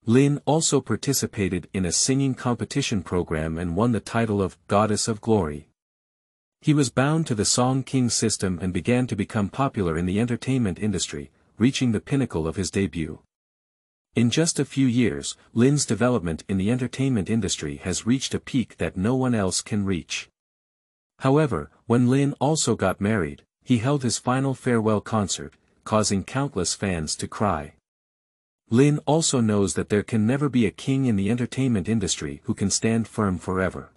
Lin also participated in a singing competition program and won the title of Goddess of Glory. He was bound to the Song King system and began to become popular in the entertainment industry, reaching the pinnacle of his debut. In just a few years, Lin's development in the entertainment industry has reached a peak that no one else can reach. However, when Lin also got married, he held his final farewell concert, causing countless fans to cry. Lin also knows that there can never be a king in the entertainment industry who can stand firm forever.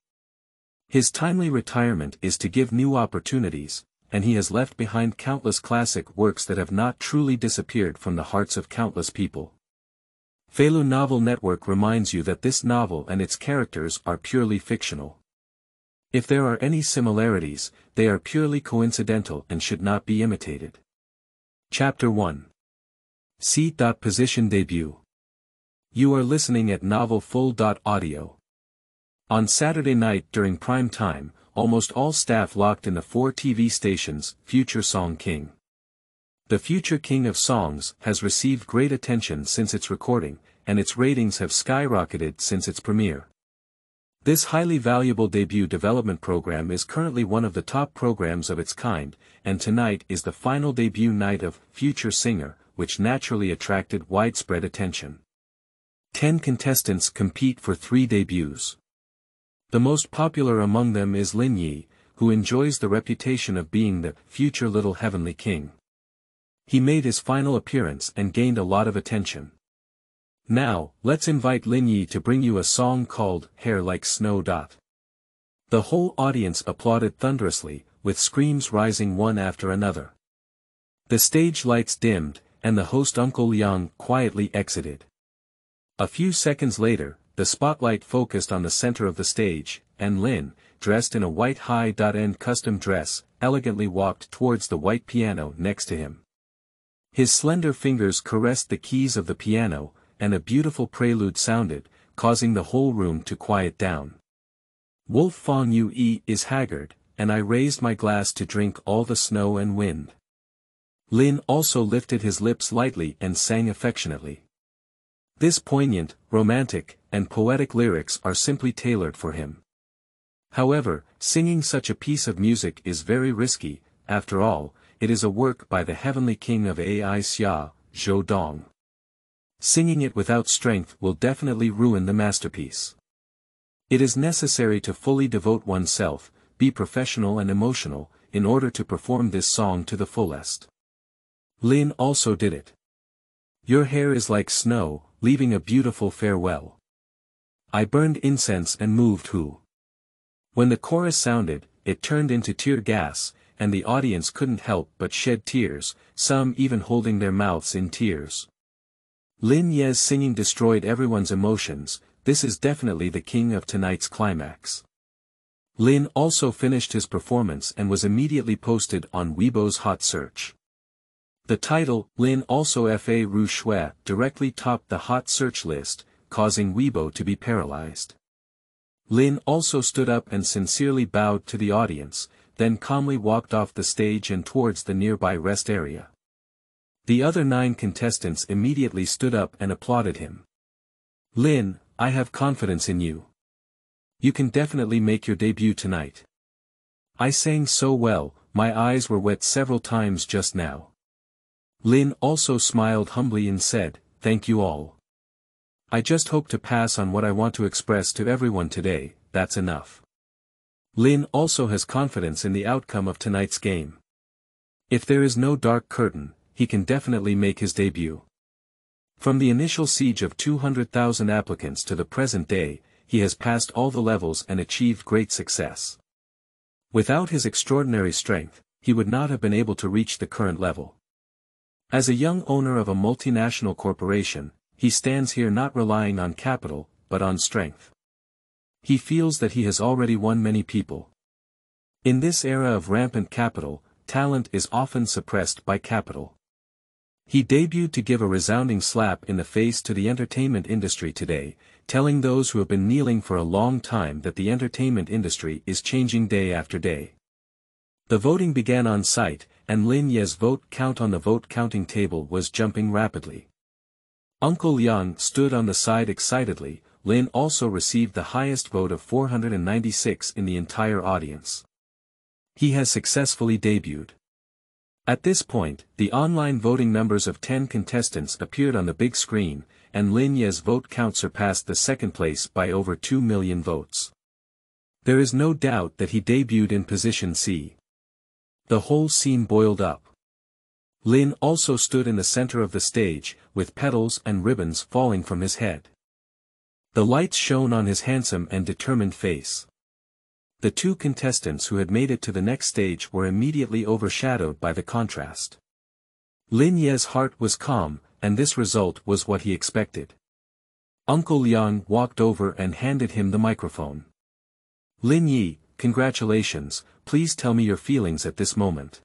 His timely retirement is to give new opportunities, and he has left behind countless classic works that have not truly disappeared from the hearts of countless people. Feilu Novel Network reminds you that this novel and its characters are purely fictional. If there are any similarities, they are purely coincidental and should not be imitated. Chapter 1. C.Position Debut. You are listening at Novel Full.audio. On Saturday night during prime time, almost all staff locked in the 4 TV stations, Future Song King. The Future King of Songs has received great attention since its recording, and its ratings have skyrocketed since its premiere. This highly valuable debut development program is currently one of the top programs of its kind, and tonight is the final debut night of Future Singer, which naturally attracted widespread attention. 10 contestants compete for 3 debuts. The most popular among them is Lin Yi, who enjoys the reputation of being the future little heavenly king. He made his final appearance and gained a lot of attention. Now, let's invite Lin Yi to bring you a song called Hair Like Snow. The whole audience applauded thunderously, with screams rising one after another. The stage lights dimmed, and the host Uncle Liang quietly exited. A few seconds later, the spotlight focused on the center of the stage, and Lin, dressed in a white high-end custom dress, elegantly walked towards the white piano next to him. His slender fingers caressed the keys of the piano, and a beautiful prelude sounded, causing the whole room to quiet down. Wolf Fong Yue is haggard, and I raised my glass to drink all the snow and wind. Lin also lifted his lips lightly and sang affectionately. This poignant, romantic, and poetic lyrics are simply tailored for him. However, singing such a piece of music is very risky. After all, it is a work by the heavenly king of Ai Xia, Zhou Dong. Singing it without strength will definitely ruin the masterpiece. It is necessary to fully devote oneself, be professional and emotional, in order to perform this song to the fullest. Lin also did it. Your hair is like snow, leaving a beautiful farewell. I burned incense and moved who. When the chorus sounded, it turned into tear gas, and the audience couldn't help but shed tears, some even holding their mouths in tears. Lin Ye's singing destroyed everyone's emotions. This is definitely the king of tonight's climax. Lin also finished his performance and was immediately posted on Weibo's hot search. The title, Lin also Fa Ru Shui, directly topped the hot search list, causing Weibo to be paralyzed. Lin also stood up and sincerely bowed to the audience, then calmly walked off the stage and towards the nearby rest area. The other 9 contestants immediately stood up and applauded him. Lin, I have confidence in you. You can definitely make your debut tonight. I sang so well, my eyes were wet several times just now. Lin also smiled humbly and said, thank you all. I just hope to pass on what I want to express to everyone today, that's enough. Lin also has confidence in the outcome of tonight's game. If there is no dark curtain, he can definitely make his debut. From the initial siege of 200,000 applicants to the present day, he has passed all the levels and achieved great success. Without his extraordinary strength, he would not have been able to reach the current level. As a young owner of a multinational corporation, he stands here not relying on capital, but on strength. He feels that he has already won many people. In this era of rampant capital, talent is often suppressed by capital. He debuted to give a resounding slap in the face to the entertainment industry today, telling those who have been kneeling for a long time that the entertainment industry is changing day after day. The voting began on site, and Lin Ye's vote count on the vote counting table was jumping rapidly. Uncle Yang stood on the side excitedly. Lin also received the highest vote of 496 in the entire audience. He has successfully debuted. At this point, the online voting numbers of 10 contestants appeared on the big screen, and Lin Ye's vote count surpassed the second place by over 2 million votes. There is no doubt that he debuted in position C. The whole scene boiled up. Lin also stood in the center of the stage, with petals and ribbons falling from his head. The lights shone on his handsome and determined face. The two contestants who had made it to the next stage were immediately overshadowed by the contrast. Lin Ye's heart was calm, and this result was what he expected. Uncle Yang walked over and handed him the microphone. Lin Yi, congratulations, please tell me your feelings at this moment.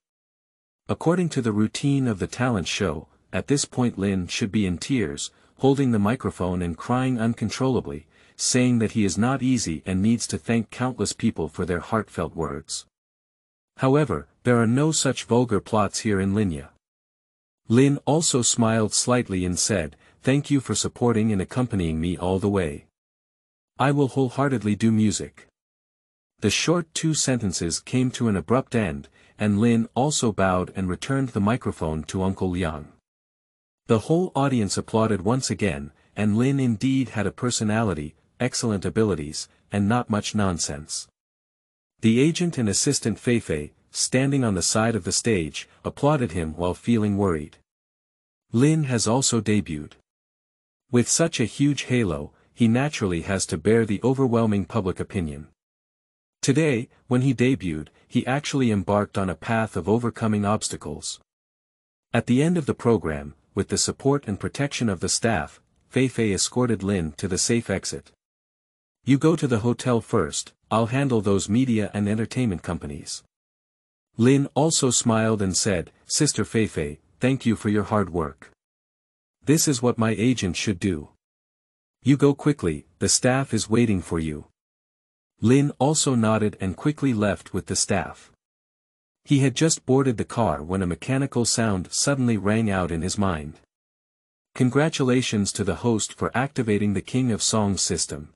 According to the routine of the talent show, at this point Lin should be in tears, holding the microphone and crying uncontrollably, saying that he is not easy and needs to thank countless people for their heartfelt words. However, there are no such vulgar plots here in Linya. Lin also smiled slightly and said, "Thank you for supporting and accompanying me all the way. I will wholeheartedly do music." The short 2 sentences came to an abrupt end, and Lin also bowed and returned the microphone to Uncle Yang. The whole audience applauded once again, and Lin indeed had a personality, excellent abilities, and not much nonsense. The agent and assistant Feifei, standing on the side of the stage, applauded him while feeling worried. Lin has also debuted. With such a huge halo, he naturally has to bear the overwhelming public opinion. Today, when he debuted, he actually embarked on a path of overcoming obstacles. At the end of the program, with the support and protection of the staff, Feifei escorted Lin to the safe exit. "You go to the hotel first, I'll handle those media and entertainment companies." Lin also smiled and said, "Sister Feifei, thank you for your hard work. This is what my agent should do. You go quickly, the staff is waiting for you." Lin also nodded and quickly left with the staff. He had just boarded the car when a mechanical sound suddenly rang out in his mind. Congratulations to the host for activating the King of Songs system.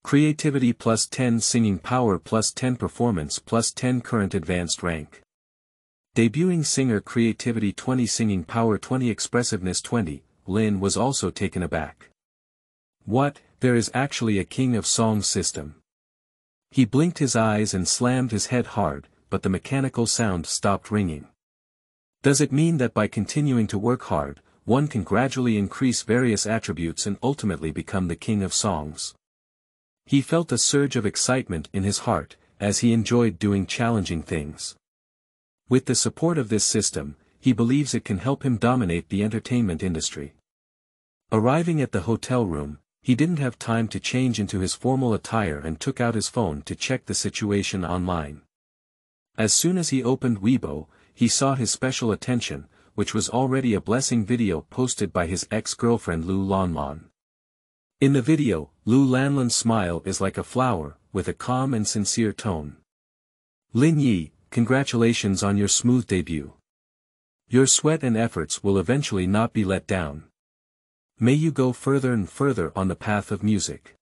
Creativity plus 10, singing power plus 10, performance plus 10, current advanced rank. Debuting singer creativity 20, singing power 20, expressiveness 20. Lin was also taken aback. What, there is actually a King of Songs system. He blinked his eyes and slammed his head hard, but the mechanical sound stopped ringing. Does it mean that by continuing to work hard, one can gradually increase various attributes and ultimately become the King of Songs? He felt a surge of excitement in his heart, as he enjoyed doing challenging things. With the support of this system, he believes it can help him dominate the entertainment industry. Arriving at the hotel room, he didn't have time to change into his formal attire and took out his phone to check the situation online. As soon as he opened Weibo, he saw his special attention, which was already a blessing video posted by his ex-girlfriend Lu Lanlan. In the video, Lu Lanlan's smile is like a flower, with a calm and sincere tone. "Lin Yi, congratulations on your smooth debut. Your sweat and efforts will eventually not be let down. May you go further and further on the path of music."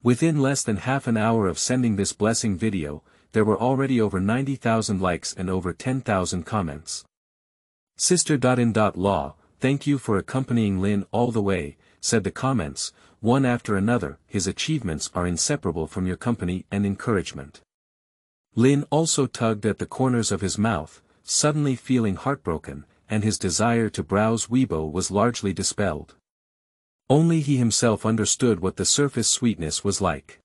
Within less than half an hour of sending this blessing video, there were already over 90,000 likes and over 10,000 comments. Sister.in.law, thank you for accompanying Lin all the way, said the comments, one after another. His achievements are inseparable from your company and encouragement. Lin also tugged at the corners of his mouth, suddenly feeling heartbroken, and his desire to browse Weibo was largely dispelled. Only he himself understood what the surface sweetness was like.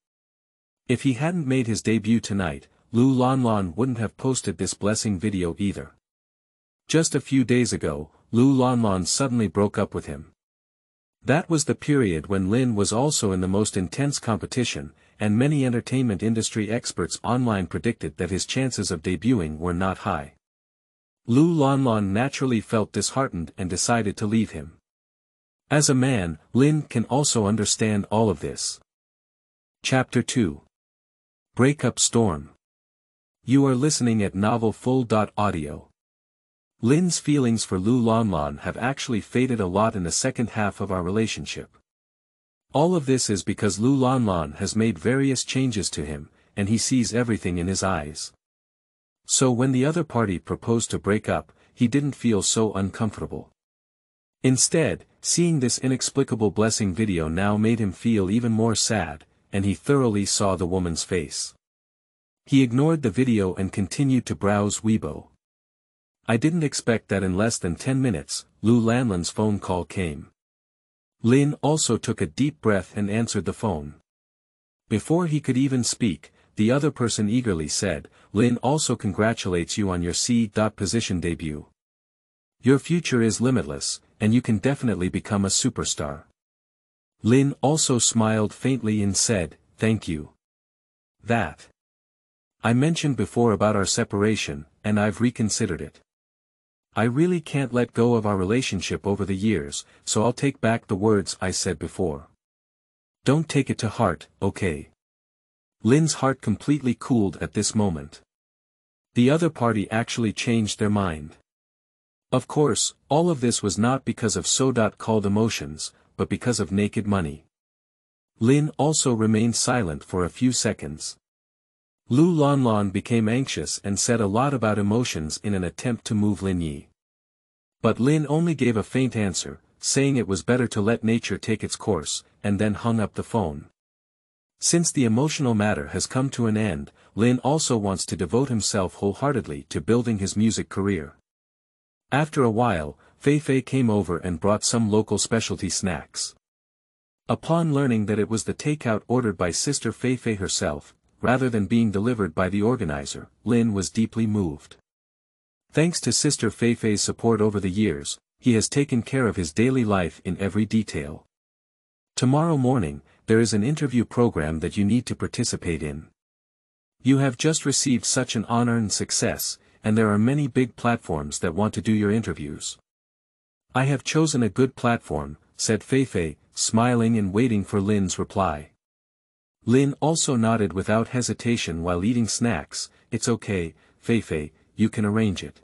If he hadn't made his debut tonight, Lu Lanlan wouldn't have posted this blessing video either. Just a few days ago, Lu Lanlan suddenly broke up with him. That was the period when Lin was also in the most intense competition, and many entertainment industry experts online predicted that his chances of debuting were not high. Lu Lanlan naturally felt disheartened and decided to leave him. As a man, Lin can also understand all of this. Chapter 2. Breakup Storm. You are listening at novelfull.audio. Lin's feelings for Lu Lanlan have actually faded a lot in the second half of our relationship. All of this is because Lu Lanlan has made various changes to him, and he sees everything in his eyes. So when the other party proposed to break up, he didn't feel so uncomfortable. Instead, seeing this inexplicable blessing video now made him feel even more sad, and he thoroughly saw the woman's face. He ignored the video and continued to browse Weibo. I didn't expect that in less than 10 minutes, Lu Lanlan's phone call came. Lin also took a deep breath and answered the phone. Before he could even speak, the other person eagerly said, "Lin also congratulates you on your C.position debut. Your future is limitless, and you can definitely become a superstar." Lin also smiled faintly and said, "Thank you. That I mentioned before about our separation, and I've reconsidered it. I really can't let go of our relationship over the years, so I'll take back the words I said before. Don't take it to heart, okay?" Lin's heart completely cooled at this moment. The other party actually changed their mind. Of course, all of this was not because of so-called emotions, but because of naked money. Lin also remained silent for a few seconds. Lu Lanlan became anxious and said a lot about emotions in an attempt to move Lin Yi. But Lin only gave a faint answer, saying it was better to let nature take its course, and then hung up the phone. Since the emotional matter has come to an end, Lin also wants to devote himself wholeheartedly to building his music career. After a while, Fei came over and brought some local specialty snacks. Upon learning that it was the takeout ordered by Sister Fei herself, rather than being delivered by the organizer, Lin was deeply moved. Thanks to Sister Fei's support over the years, he has taken care of his daily life in every detail. Tomorrow morning, there is an interview program that you need to participate in. You have just received such an honor and success, and there are many big platforms that want to do your interviews. I have chosen a good platform, said Fei, smiling and waiting for Lin's reply. Lin also nodded without hesitation while eating snacks. "It's okay, Fei, you can arrange it.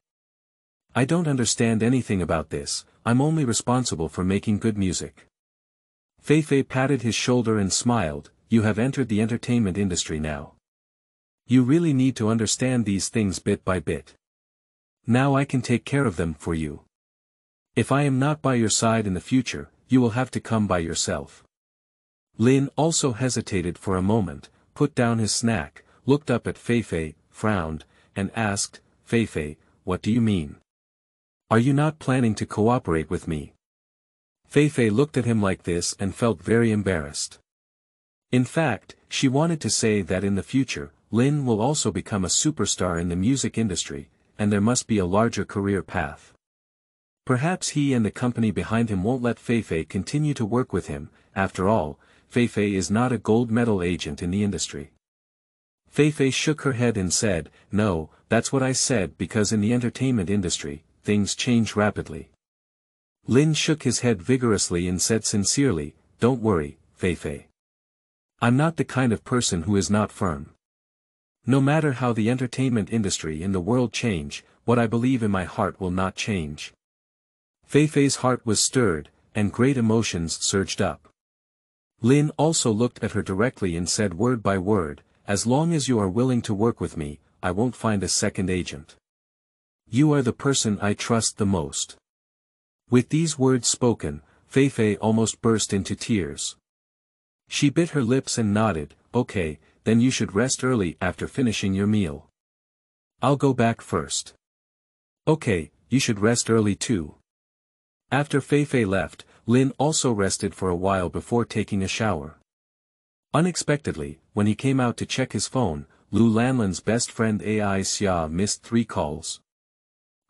I don't understand anything about this, I'm only responsible for making good music." Fei patted his shoulder and smiled, "You have entered the entertainment industry now. You really need to understand these things bit by bit. Now I can take care of them for you. If I am not by your side in the future, you will have to come by yourself." Lin also hesitated for a moment, put down his snack, looked up at Fei, frowned, and asked, "Fei, what do you mean? Are you not planning to cooperate with me?" Fei looked at him like this and felt very embarrassed. In fact, she wanted to say that in the future, Lin will also become a superstar in the music industry, and there must be a larger career path. Perhaps he and the company behind him won't let Fei continue to work with him. After all, Fei is not a gold medal agent in the industry. Fei shook her head and said, "No, that's what I said because in the entertainment industry, things change rapidly." Lin shook his head vigorously and said sincerely, "Don't worry, Fei. I'm not the kind of person who is not firm. No matter how the entertainment industry and the world change, what I believe in my heart will not change." Fei's heart was stirred, and great emotions surged up. Lin also looked at her directly and said word by word, "As long as you are willing to work with me, I won't find a second agent. You are the person I trust the most." With these words spoken, Fei almost burst into tears. She bit her lips and nodded, "Okay, then you should rest early after finishing your meal. I'll go back first." "Okay, you should rest early too." After Fei left, Lin also rested for a while before taking a shower. Unexpectedly, when he came out to check his phone, Lu Lanlan's best friend Ai Xia missed 3 calls.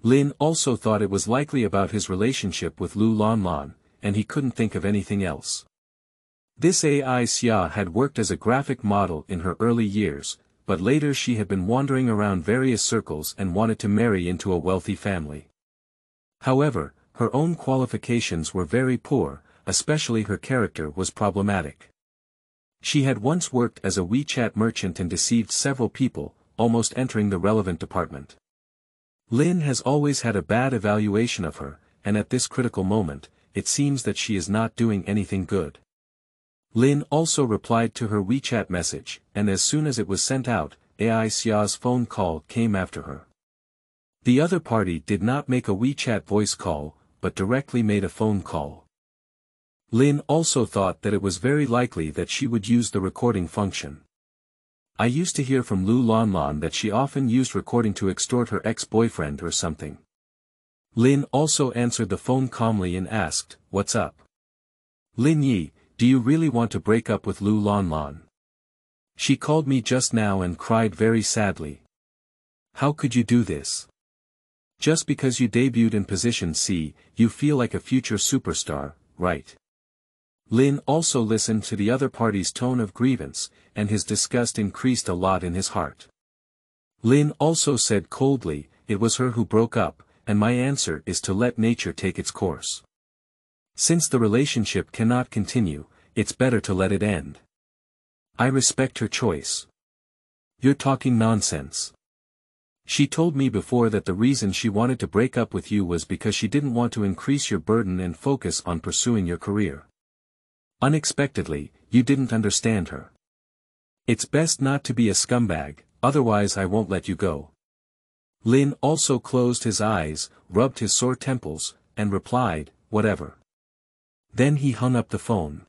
Lin also thought it was likely about his relationship with Lu Lanlan, and he couldn't think of anything else. This Ai Xia had worked as a graphic model in her early years, but later she had been wandering around various circles and wanted to marry into a wealthy family. However, her own qualifications were very poor, especially her character was problematic. She had once worked as a WeChat merchant and deceived several people, almost entering the relevant department. Lin has always had a bad evaluation of her, and at this critical moment, it seems that she is not doing anything good. Lin also replied to her WeChat message, and as soon as it was sent out, Ai Xia's phone call came after her. The other party did not make a WeChat voice call, but directly made a phone call. Lin also thought that it was very likely that she would use the recording function. I used to hear from Lu Lanlan that she often used recording to extort her ex-boyfriend or something. Lin also answered the phone calmly and asked, "What's up? Lin Yi, do you really want to break up with Lu Lanlan? She called me just now and cried very sadly. How could you do this? Just because you debuted in position C, you feel like a future superstar, right?" Lin also listened to the other party's tone of grievance, and his disgust increased a lot in his heart. Lin also said coldly, "It was her who broke up, and my answer is to let nature take its course. Since the relationship cannot continue, it's better to let it end. I respect her choice. You're talking nonsense. She told me before that the reason she wanted to break up with you was because she didn't want to increase your burden and focus on pursuing your career. Unexpectedly, you didn't understand her. It's best not to be a scumbag, otherwise I won't let you go." Lin also closed his eyes, rubbed his sore temples, and replied, "Whatever." Then he hung up the phone.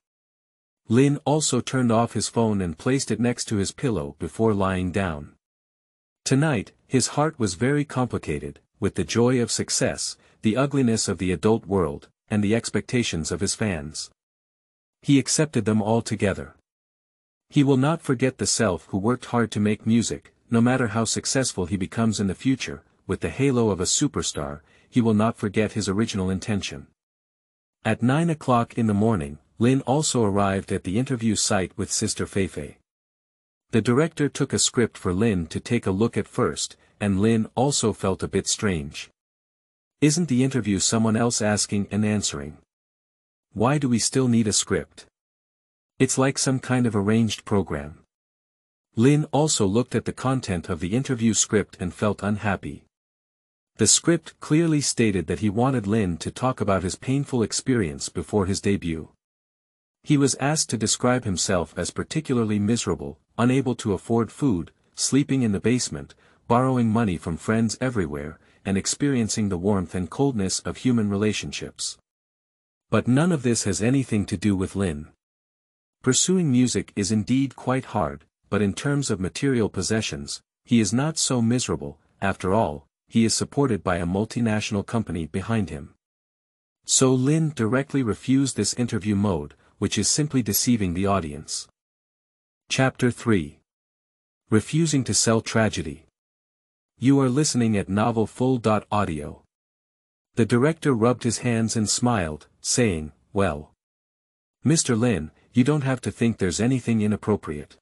Lin also turned off his phone and placed it next to his pillow before lying down. Tonight, his heart was very complicated, with the joy of success, the ugliness of the adult world, and the expectations of his fans. He accepted them all together. He will not forget the self who worked hard to make music, no matter how successful he becomes in the future, with the halo of a superstar, he will not forget his original intention. At 9 o'clock in the morning, Lin also arrived at the interview site with Sister Feifei. The director took a script for Lin to take a look at first, and Lin also felt a bit strange. Isn't the interview someone else asking and answering? Why do we still need a script? It's like some kind of arranged program. Lin also looked at the content of the interview script and felt unhappy. The script clearly stated that he wanted Lin to talk about his painful experience before his debut. He was asked to describe himself as particularly miserable, unable to afford food, sleeping in the basement, borrowing money from friends everywhere, and experiencing the warmth and coldness of human relationships. But none of this has anything to do with Lin. Pursuing music is indeed quite hard, but in terms of material possessions, he is not so miserable. After all, he is supported by a multinational company behind him. So Lin directly refused this interview mode, which is simply deceiving the audience. Chapter 3. Refusing to Sell Tragedy. You are listening at novelfull.audio. The director rubbed his hands and smiled, saying, "Well, Mr. Lin, you don't have to think there's anything inappropriate.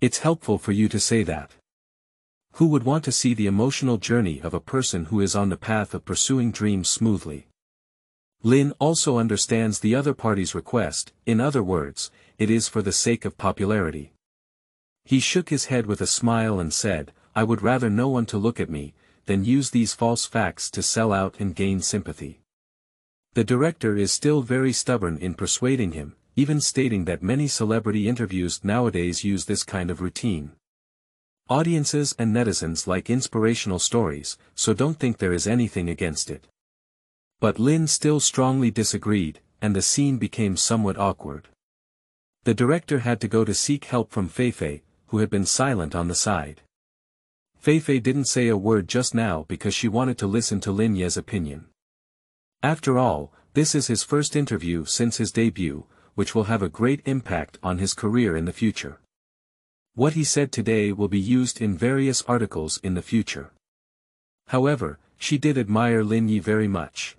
It's helpful for you to say that. Who would want to see the emotional journey of a person who is on the path of pursuing dreams smoothly?" Lin also understands the other party's request, in other words, it is for the sake of popularity. He shook his head with a smile and said, "I would rather no one to look at me, than use these false facts to sell out and gain sympathy." The director is still very stubborn in persuading him, even stating that many celebrity interviews nowadays use this kind of routine. Audiences and netizens like inspirational stories, so don't think there is anything against it. But Lin still strongly disagreed, and the scene became somewhat awkward. The director had to go to seek help from Feifei, who had been silent on the side. Feifei didn't say a word just now because she wanted to listen to Lin Ye's opinion. After all, this is his first interview since his debut, which will have a great impact on his career in the future. What he said today will be used in various articles in the future. However, she did admire Lin Yi very much.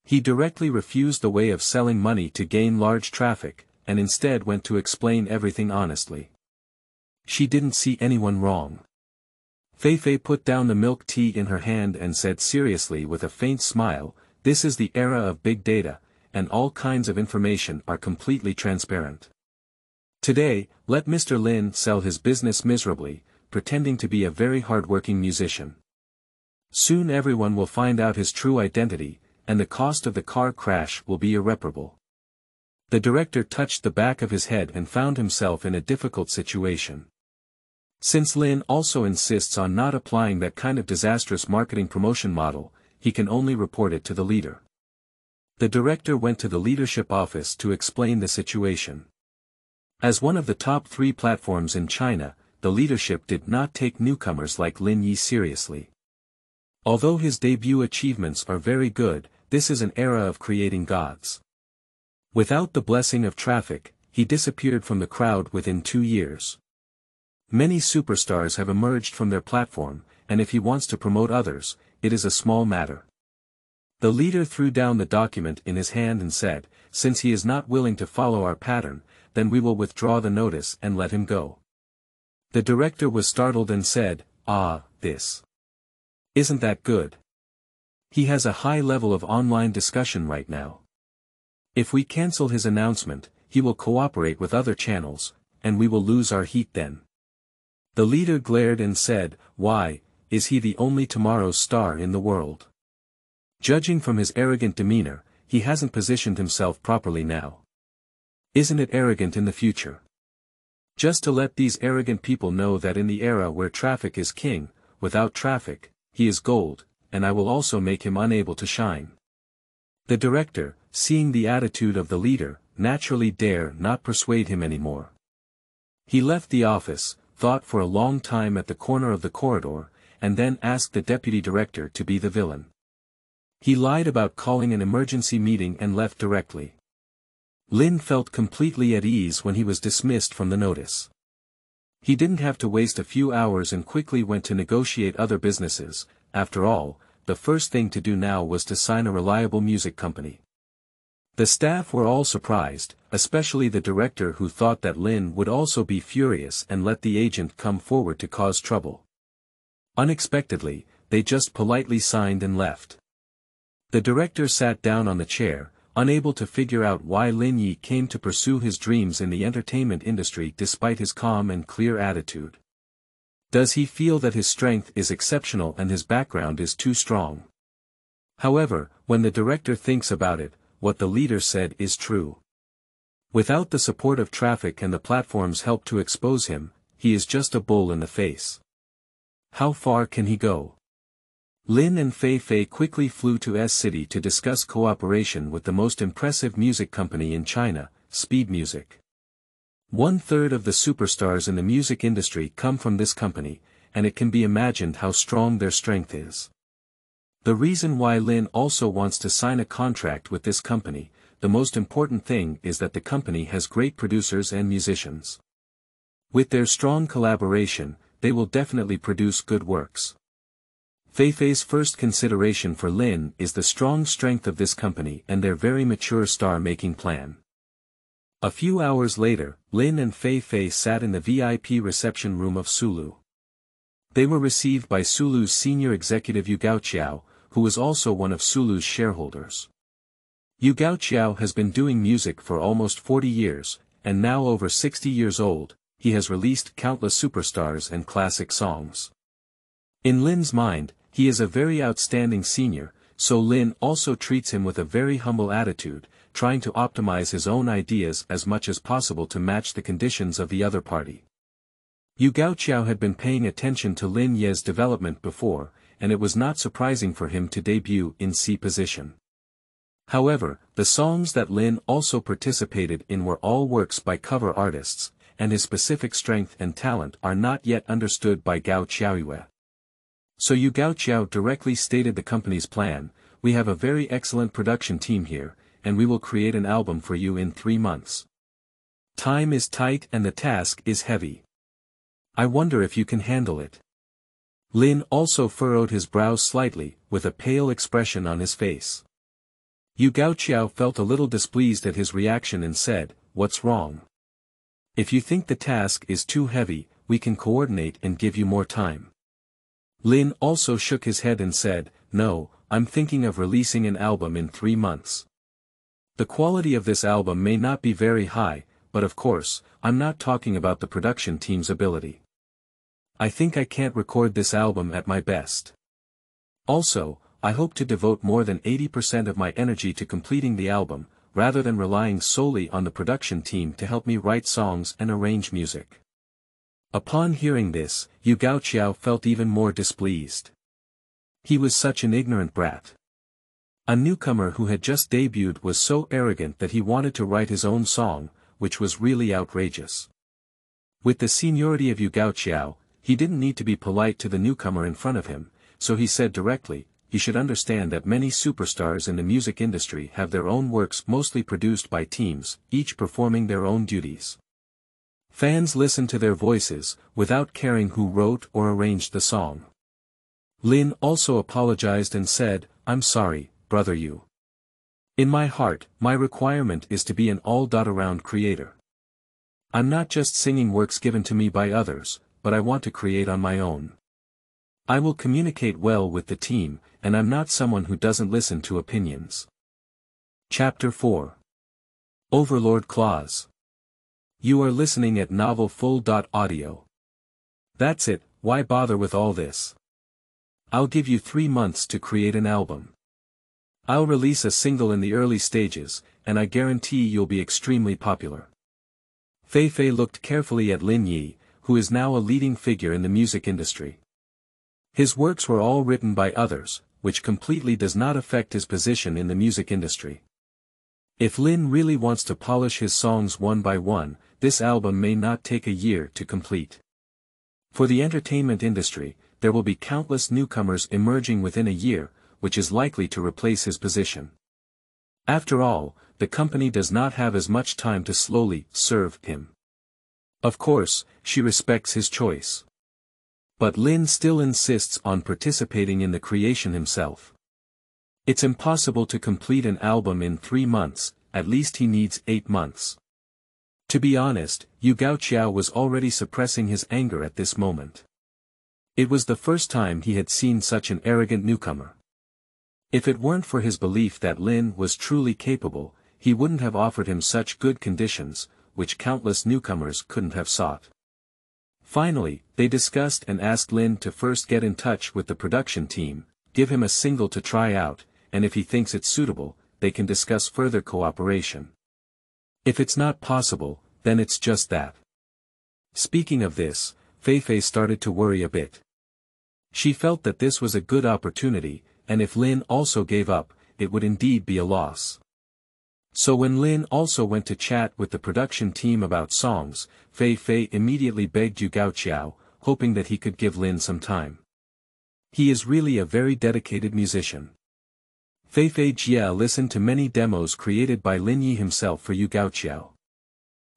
He directly refused the way of selling money to gain large traffic, and instead went to explain everything honestly. She didn't see anyone wrong. Feifei put down the milk tea in her hand and said seriously with a faint smile, "This is the era of big data, and all kinds of information are completely transparent. Today, let Mr. Lin sell his business miserably, pretending to be a very hard-working musician. Soon everyone will find out his true identity, and the cost of the car crash will be irreparable. The director touched the back of his head and found himself in a difficult situation. Since Lin also insists on not applying that kind of disastrous marketing promotion model, he can only report it to the leader. The director went to the leadership office to explain the situation. As one of the top 3 platforms in China, the leadership did not take newcomers like Lin Yi seriously. Although his debut achievements are very good, this is an era of creating gods. Without the blessing of traffic, he disappeared from the crowd within 2 years. Many superstars have emerged from their platform, and if he wants to promote others, it is a small matter. The leader threw down the document in his hand and said, "Since he is not willing to follow our pattern, then we will withdraw the notice and let him go." The director was startled and said, "This. Isn't that good? He has a high level of online discussion right now. If we cancel his announcement, he will cooperate with other channels, and we will lose our heat then." The leader glared and said, "Why, is he the only tomorrow's star in the world? Judging from his arrogant demeanor, he hasn't positioned himself properly now. Isn't it arrogant in the future? Just to let these arrogant people know that in the era where traffic is king, without traffic, he is gold, and I will also make him unable to shine." The director, seeing the attitude of the leader, naturally dare not persuade him anymore. He left the office, thought for a long time at the corner of the corridor, and then asked the deputy director to be the villain. He lied about calling an emergency meeting and left directly. Lin felt completely at ease when he was dismissed from the notice. He didn't have to waste a few hours and quickly went to negotiate other businesses. After all, the first thing to do now was to sign a reliable music company. The staff were all surprised, especially the director, who thought that Lin would also be furious and let the agent come forward to cause trouble. Unexpectedly, they just politely signed and left. The director sat down on the chair, unable to figure out why Lin Yi came to pursue his dreams in the entertainment industry despite his calm and clear attitude. Does he feel that his strength is exceptional and his background is too strong? However, when the director thinks about it, what the leader said is true. Without the support of traffic and the platform's help to expose him, he is just a bull in the face. How far can he go? Lin and Fei Fei quickly flew to S-City to discuss cooperation with the most impressive music company in China, Speed Music. 1/3 of the superstars in the music industry come from this company, and it can be imagined how strong their strength is. The reason why Lin also wants to sign a contract with this company, the most important thing is that the company has great producers and musicians. With their strong collaboration, they will definitely produce good works. Fei Fei's first consideration for Lin is the strong strength of this company and their very mature star-making plan. A few hours later, Lin and Fei Fei sat in the VIP reception room of Fulu. They were received by Fulu's senior executive Yu Gaoqiao, who was also one of Fulu's shareholders. Yu Gaoqiao has been doing music for almost 40 years, and now over 60 years old, he has released countless superstars and classic songs. In Lin's mind, he is a very outstanding senior, so Lin also treats him with a very humble attitude, trying to optimize his own ideas as much as possible to match the conditions of the other party. Yu Gaoqiao had been paying attention to Lin Ye's development before, and it was not surprising for him to debut in C position. However, the songs that Lin also participated in were all works by cover artists, and his specific strength and talent are not yet understood by Gao Qiaoyue. So Yu Gaoqiao directly stated the company's plan: "We have a very excellent production team here, and we will create an album for you in 3 months. Time is tight and the task is heavy. I wonder if you can handle it." Lin also furrowed his brows slightly, with a pale expression on his face. Yu Gaoqiao felt a little displeased at his reaction and said, "What's wrong? If you think the task is too heavy, we can coordinate and give you more time." Lin also shook his head and said, "No, I'm thinking of releasing an album in 3 months. The quality of this album may not be very high, but of course, I'm not talking about the production team's ability. I think I can't record this album at my best. Also, I hope to devote more than 80% of my energy to completing the album, rather than relying solely on the production team to help me write songs and arrange music. Upon hearing this, Yu Gaoqiao felt even more displeased. He was such an ignorant brat. A newcomer who had just debuted was so arrogant that he wanted to write his own song, which was really outrageous. With the seniority of Yu Gaoqiao, he didn't need to be polite to the newcomer in front of him, so he said directly, he should understand that many superstars in the music industry have their own works mostly produced by teams, each performing their own duties. Fans listen to their voices, without caring who wrote or arranged the song. Lin also apologized and said, "I'm sorry, brother Yu. In my heart, my requirement is to be an all-around creator. I'm not just singing works given to me by others, but I want to create on my own. I will communicate well with the team, and I'm not someone who doesn't listen to opinions." Chapter 4. Overlord Clause. You are listening at novelfull.audio. That's it, why bother with all this? I'll give you 3 months to create an album. I'll release a single in the early stages, and I guarantee you'll be extremely popular. Fei looked carefully at Lin Yi, who is now a leading figure in the music industry. His works were all written by others, which completely does not affect his position in the music industry. If Lin really wants to polish his songs one by one, this album may not take a year to complete. For the entertainment industry, there will be countless newcomers emerging within a year, which is likely to replace his position. After all, the company does not have as much time to slowly serve him. Of course, she respects his choice. But Lin still insists on participating in the creation himself. It's impossible to complete an album in 3 months, at least he needs 8 months. To be honest, Yu Gaoqiao was already suppressing his anger at this moment. It was the first time he had seen such an arrogant newcomer. If it weren't for his belief that Lin was truly capable, he wouldn't have offered him such good conditions, which countless newcomers couldn't have sought. Finally, they discussed and asked Lin to first get in touch with the production team, give him a single to try out, and if he thinks it's suitable, they can discuss further cooperation. If it's not possible, then it's just that. Speaking of this, Fei started to worry a bit. She felt that this was a good opportunity, and if Lin also gave up, it would indeed be a loss. So when Lin also went to chat with the production team about songs, Fei immediately begged Yu Gaoqiao, hoping that he could give Lin some time. He is really a very dedicated musician. Fei Jia listened to many demos created by Lin Yi himself for Yu Gaoqiao.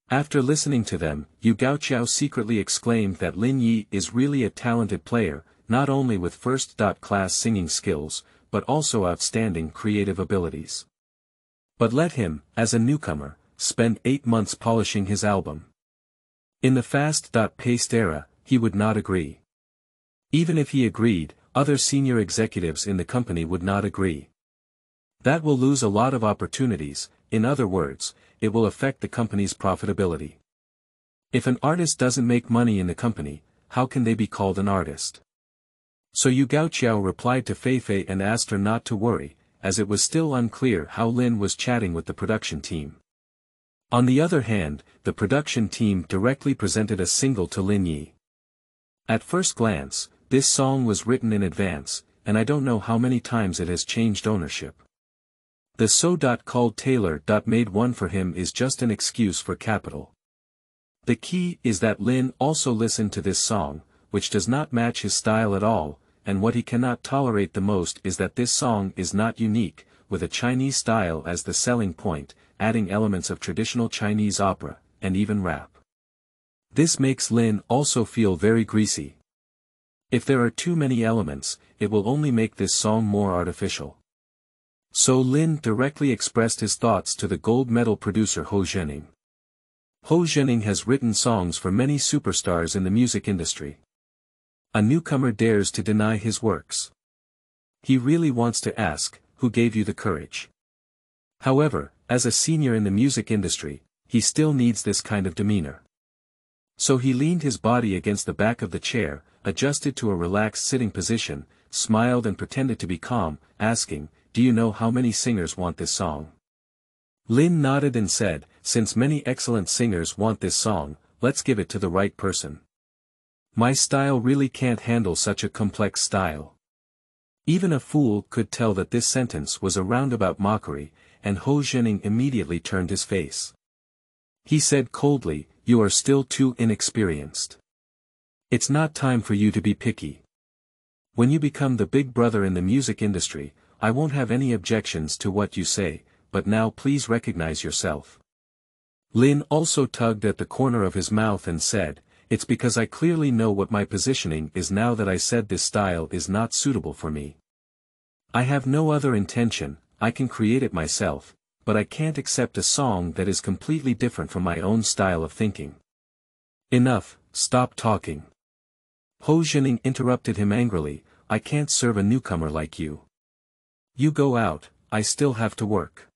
After listening to them, Yu Gaoqiao secretly exclaimed that Lin Yi is really a talented player, not only with first-class singing skills, but also outstanding creative abilities. But let him, as a newcomer, spend 8 months polishing his album. In the fast-paced era, he would not agree. Even if he agreed, other senior executives in the company would not agree. That will lose a lot of opportunities, in other words, it will affect the company's profitability. If an artist doesn't make money in the company, how can they be called an artist? So Yu Gaoqiao replied to Fei and asked her not to worry, as it was still unclear how Lin was chatting with the production team. On the other hand, the production team directly presented a single to Lin Yi. At first glance, this song was written in advance, and I don't know how many times it has changed ownership. The so-called tailor made one for him is just an excuse for capital. The key is that Lin also listened to this song, which does not match his style at all, and what he cannot tolerate the most is that this song is not unique, with a Chinese style as the selling point, adding elements of traditional Chinese opera, and even rap. This makes Lin also feel very greasy. If there are too many elements, it will only make this song more artificial. So Lin directly expressed his thoughts to the gold medal producer Ho Zhening. Ho Zhening has written songs for many superstars in the music industry. A newcomer dares to deny his works. He really wants to ask, who gave you the courage? However, as a senior in the music industry, he still needs this kind of demeanor. So he leaned his body against the back of the chair, adjusted to a relaxed sitting position, smiled and pretended to be calm, asking, "Do you know how many singers want this song?" Lin nodded and said, "Since many excellent singers want this song, let's give it to the right person. My style really can't handle such a complex style." Even a fool could tell that this sentence was a roundabout mockery, and Ho Zhening immediately turned his face. He said coldly, "You are still too inexperienced. It's not time for you to be picky. When you become the big brother in the music industry, I won't have any objections to what you say, but now please recognize yourself." Lin also tugged at the corner of his mouth and said, "It's because I clearly know what my positioning is now that I said this style is not suitable for me. I have no other intention, I can create it myself, but I can't accept a song that is completely different from my own style of thinking." "Enough, stop talking." Ho Zhening interrupted him angrily, "I can't serve a newcomer like you. You go out, I still have to work."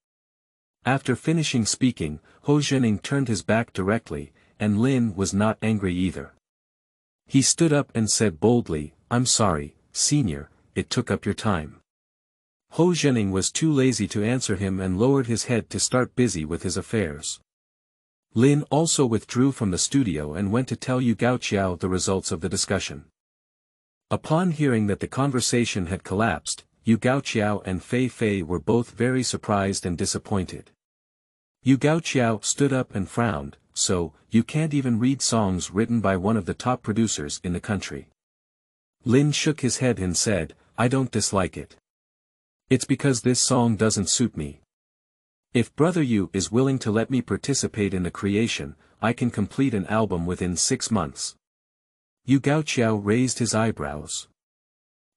After finishing speaking, Ho Zhening turned his back directly, and Lin was not angry either. He stood up and said boldly, "I'm sorry, senior, it took up your time." Ho Zhening was too lazy to answer him and lowered his head to start busy with his affairs. Lin also withdrew from the studio and went to tell Yu Gaoqiao the results of the discussion. Upon hearing that the conversation had collapsed, Yu Gaoqiao and Fei Fei were both very surprised and disappointed. Yu Gaoqiao stood up and frowned, "So, you can't even read songs written by one of the top producers in the country?" Lin shook his head and said, "I don't dislike it. It's because this song doesn't suit me. If Brother Yu is willing to let me participate in the creation, I can complete an album within 6 months." Yu Gaoqiao raised his eyebrows.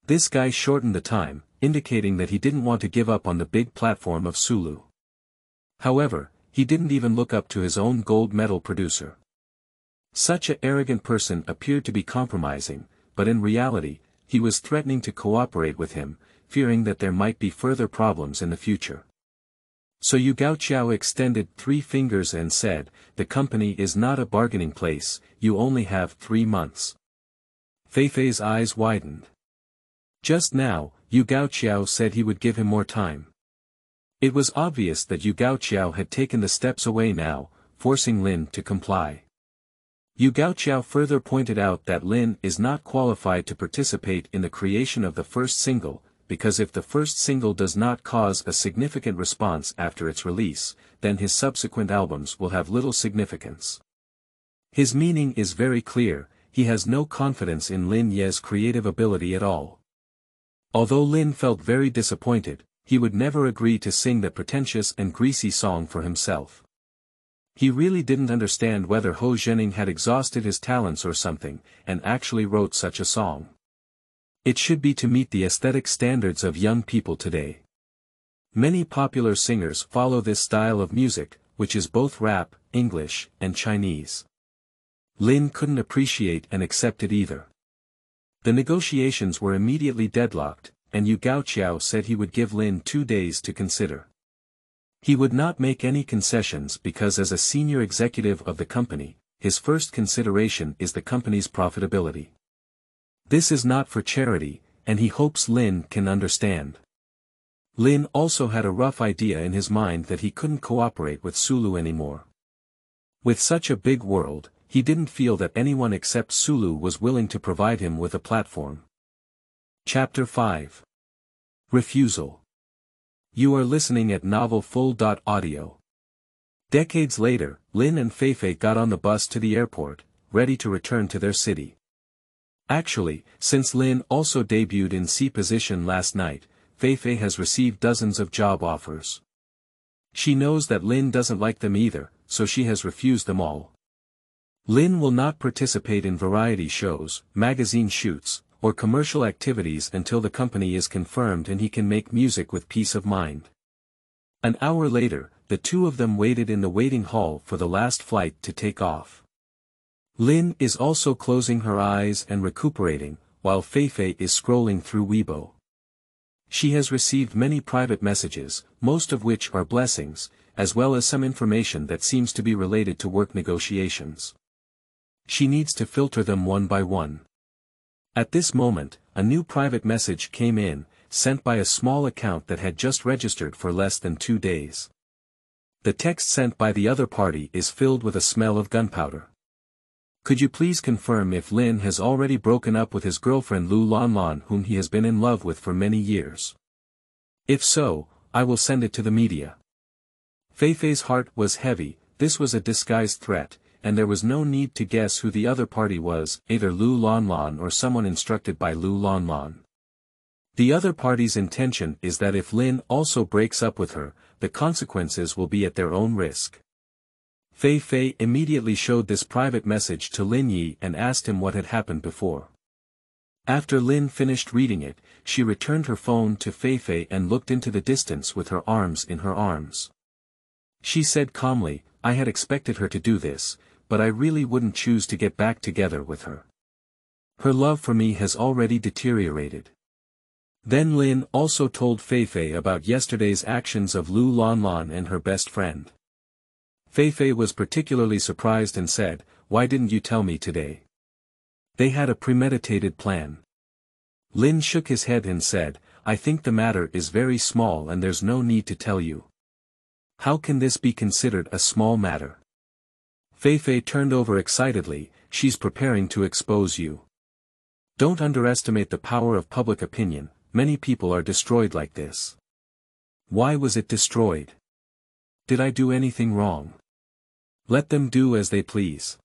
This guy shortened the time, indicating that he didn't want to give up on the big platform of Sulu. However, he didn't even look up to his own gold medal producer. Such an arrogant person appeared to be compromising, but in reality, he was threatening to cooperate with him, fearing that there might be further problems in the future. So Yu Gaoqiao extended 3 fingers and said, "The company is not a bargaining place, you only have 3 months." Fei Fei's eyes widened. Just now, Yu Gaoqiao said he would give him more time. It was obvious that Yu Gaoqiao had taken the steps away now, forcing Lin to comply. Yu Gaoqiao further pointed out that Lin is not qualified to participate in the creation of the first single, because if the first single does not cause a significant response after its release, then his subsequent albums will have little significance. His meaning is very clear, he has no confidence in Lin Ye's creative ability at all. Although Lin felt very disappointed, he would never agree to sing that pretentious and greasy song for himself. He really didn't understand whether Ho Zhening had exhausted his talents or something, and actually wrote such a song. It should be to meet the aesthetic standards of young people today. Many popular singers follow this style of music, which is both rap, English, and Chinese. Lin couldn't appreciate and accept it either. The negotiations were immediately deadlocked, and Yu Gaoqiao said he would give Lin 2 days to consider. He would not make any concessions because as a senior executive of the company, his first consideration is the company's profitability. This is not for charity, and he hopes Lin can understand. Lin also had a rough idea in his mind that he couldn't cooperate with Sulu anymore. With such a big world, he didn't feel that anyone except Sulu was willing to provide him with a platform. Chapter 5. Refusal. You are listening at novelfull.audio. Decades later, Lin and Fei Fei got on the bus to the airport, ready to return to their city. Actually, since Lin also debuted in C position last night, Fei Fei has received dozens of job offers. She knows that Lin doesn't like them either, so she has refused them all. Lin will not participate in variety shows, magazine shoots, or commercial activities until the company is confirmed and he can make music with peace of mind. An hour later, the two of them waited in the waiting hall for the last flight to take off. Lin is also closing her eyes and recuperating, while Fei Fei is scrolling through Weibo. She has received many private messages, most of which are blessings, as well as some information that seems to be related to work negotiations. She needs to filter them one by one. At this moment, a new private message came in, sent by a small account that had just registered for less than 2 days. The text sent by the other party is filled with a smell of gunpowder. Could you please confirm if Lin has already broken up with his girlfriend Lu Lanlan, whom he has been in love with for many years? If so, I will send it to the media. Feifei's heart was heavy. This was a disguised threat, and there was no need to guess who the other party was, either Lu Lanlan or someone instructed by Lu Lanlan. The other party's intention is that if Lin also breaks up with her, the consequences will be at their own risk. Feifei immediately showed this private message to Lin Yi and asked him what had happened before. After Lin finished reading it, she returned her phone to Feifei and looked into the distance with her arms in her arms. She said calmly, I had expected her to do this, but I really wouldn't choose to get back together with her. Her love for me has already deteriorated. Then Lin also told Feifei about yesterday's actions of Lu Lanlan and her best friend. Feifei was particularly surprised and said, why didn't you tell me today? They had a premeditated plan. Lin shook his head and said, I think the matter is very small and there's no need to tell you. How can this be considered a small matter? Feifei turned over excitedly, she's preparing to expose you. Don't underestimate the power of public opinion, many people are destroyed like this. Why was it destroyed? Did I do anything wrong? Let them do as they please.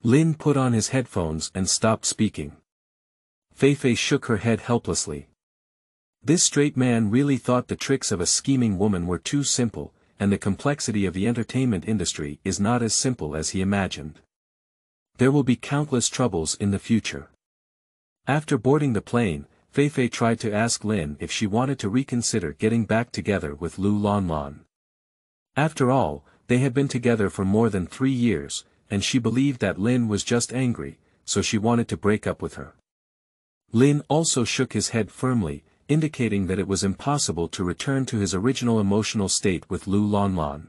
Lin put on his headphones and stopped speaking. Feifei shook her head helplessly. This straight man really thought the tricks of a scheming woman were too simple, and the complexity of the entertainment industry is not as simple as he imagined. There will be countless troubles in the future. After boarding the plane, Feifei tried to ask Lin if she wanted to reconsider getting back together with Lu Lanlan. After all, they had been together for more than 3 years, and she believed that Lin was just angry, so she wanted to break up with her. Lin also shook his head firmly, indicating that it was impossible to return to his original emotional state with Lu Lanlan.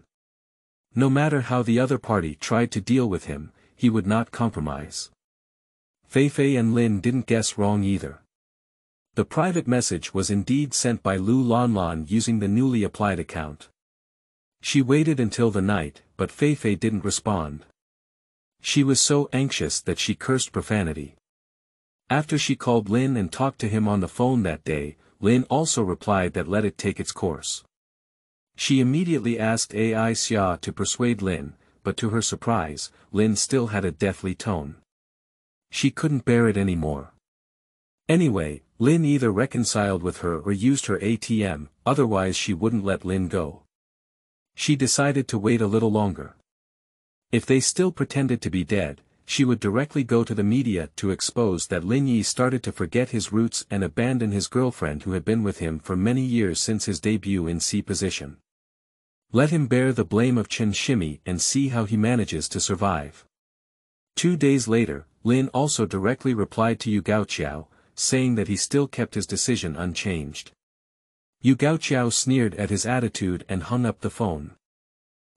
No matter how the other party tried to deal with him, he would not compromise. Feifei and Lin didn't guess wrong either. The private message was indeed sent by Lu Lanlan using the newly applied account. She waited until the night, but Feifei didn't respond. She was so anxious that she cursed profanity. After she called Lin and talked to him on the phone that day, Lin also replied that let it take its course. She immediately asked Ai Xia to persuade Lin, but to her surprise, Lin still had a deathly tone. She couldn't bear it anymore. Anyway, Lin either reconciled with her or used her ATM, otherwise she wouldn't let Lin go. She decided to wait a little longer. If they still pretended to be dead, she would directly go to the media to expose that Lin Yi started to forget his roots and abandon his girlfriend who had been with him for many years since his debut in C position. Let him bear the blame of Chen Shimi and see how he manages to survive. 2 days later, Lin also directly replied to Yu Gaoqiao, saying that he still kept his decision unchanged. Yu Gaoqiao sneered at his attitude and hung up the phone.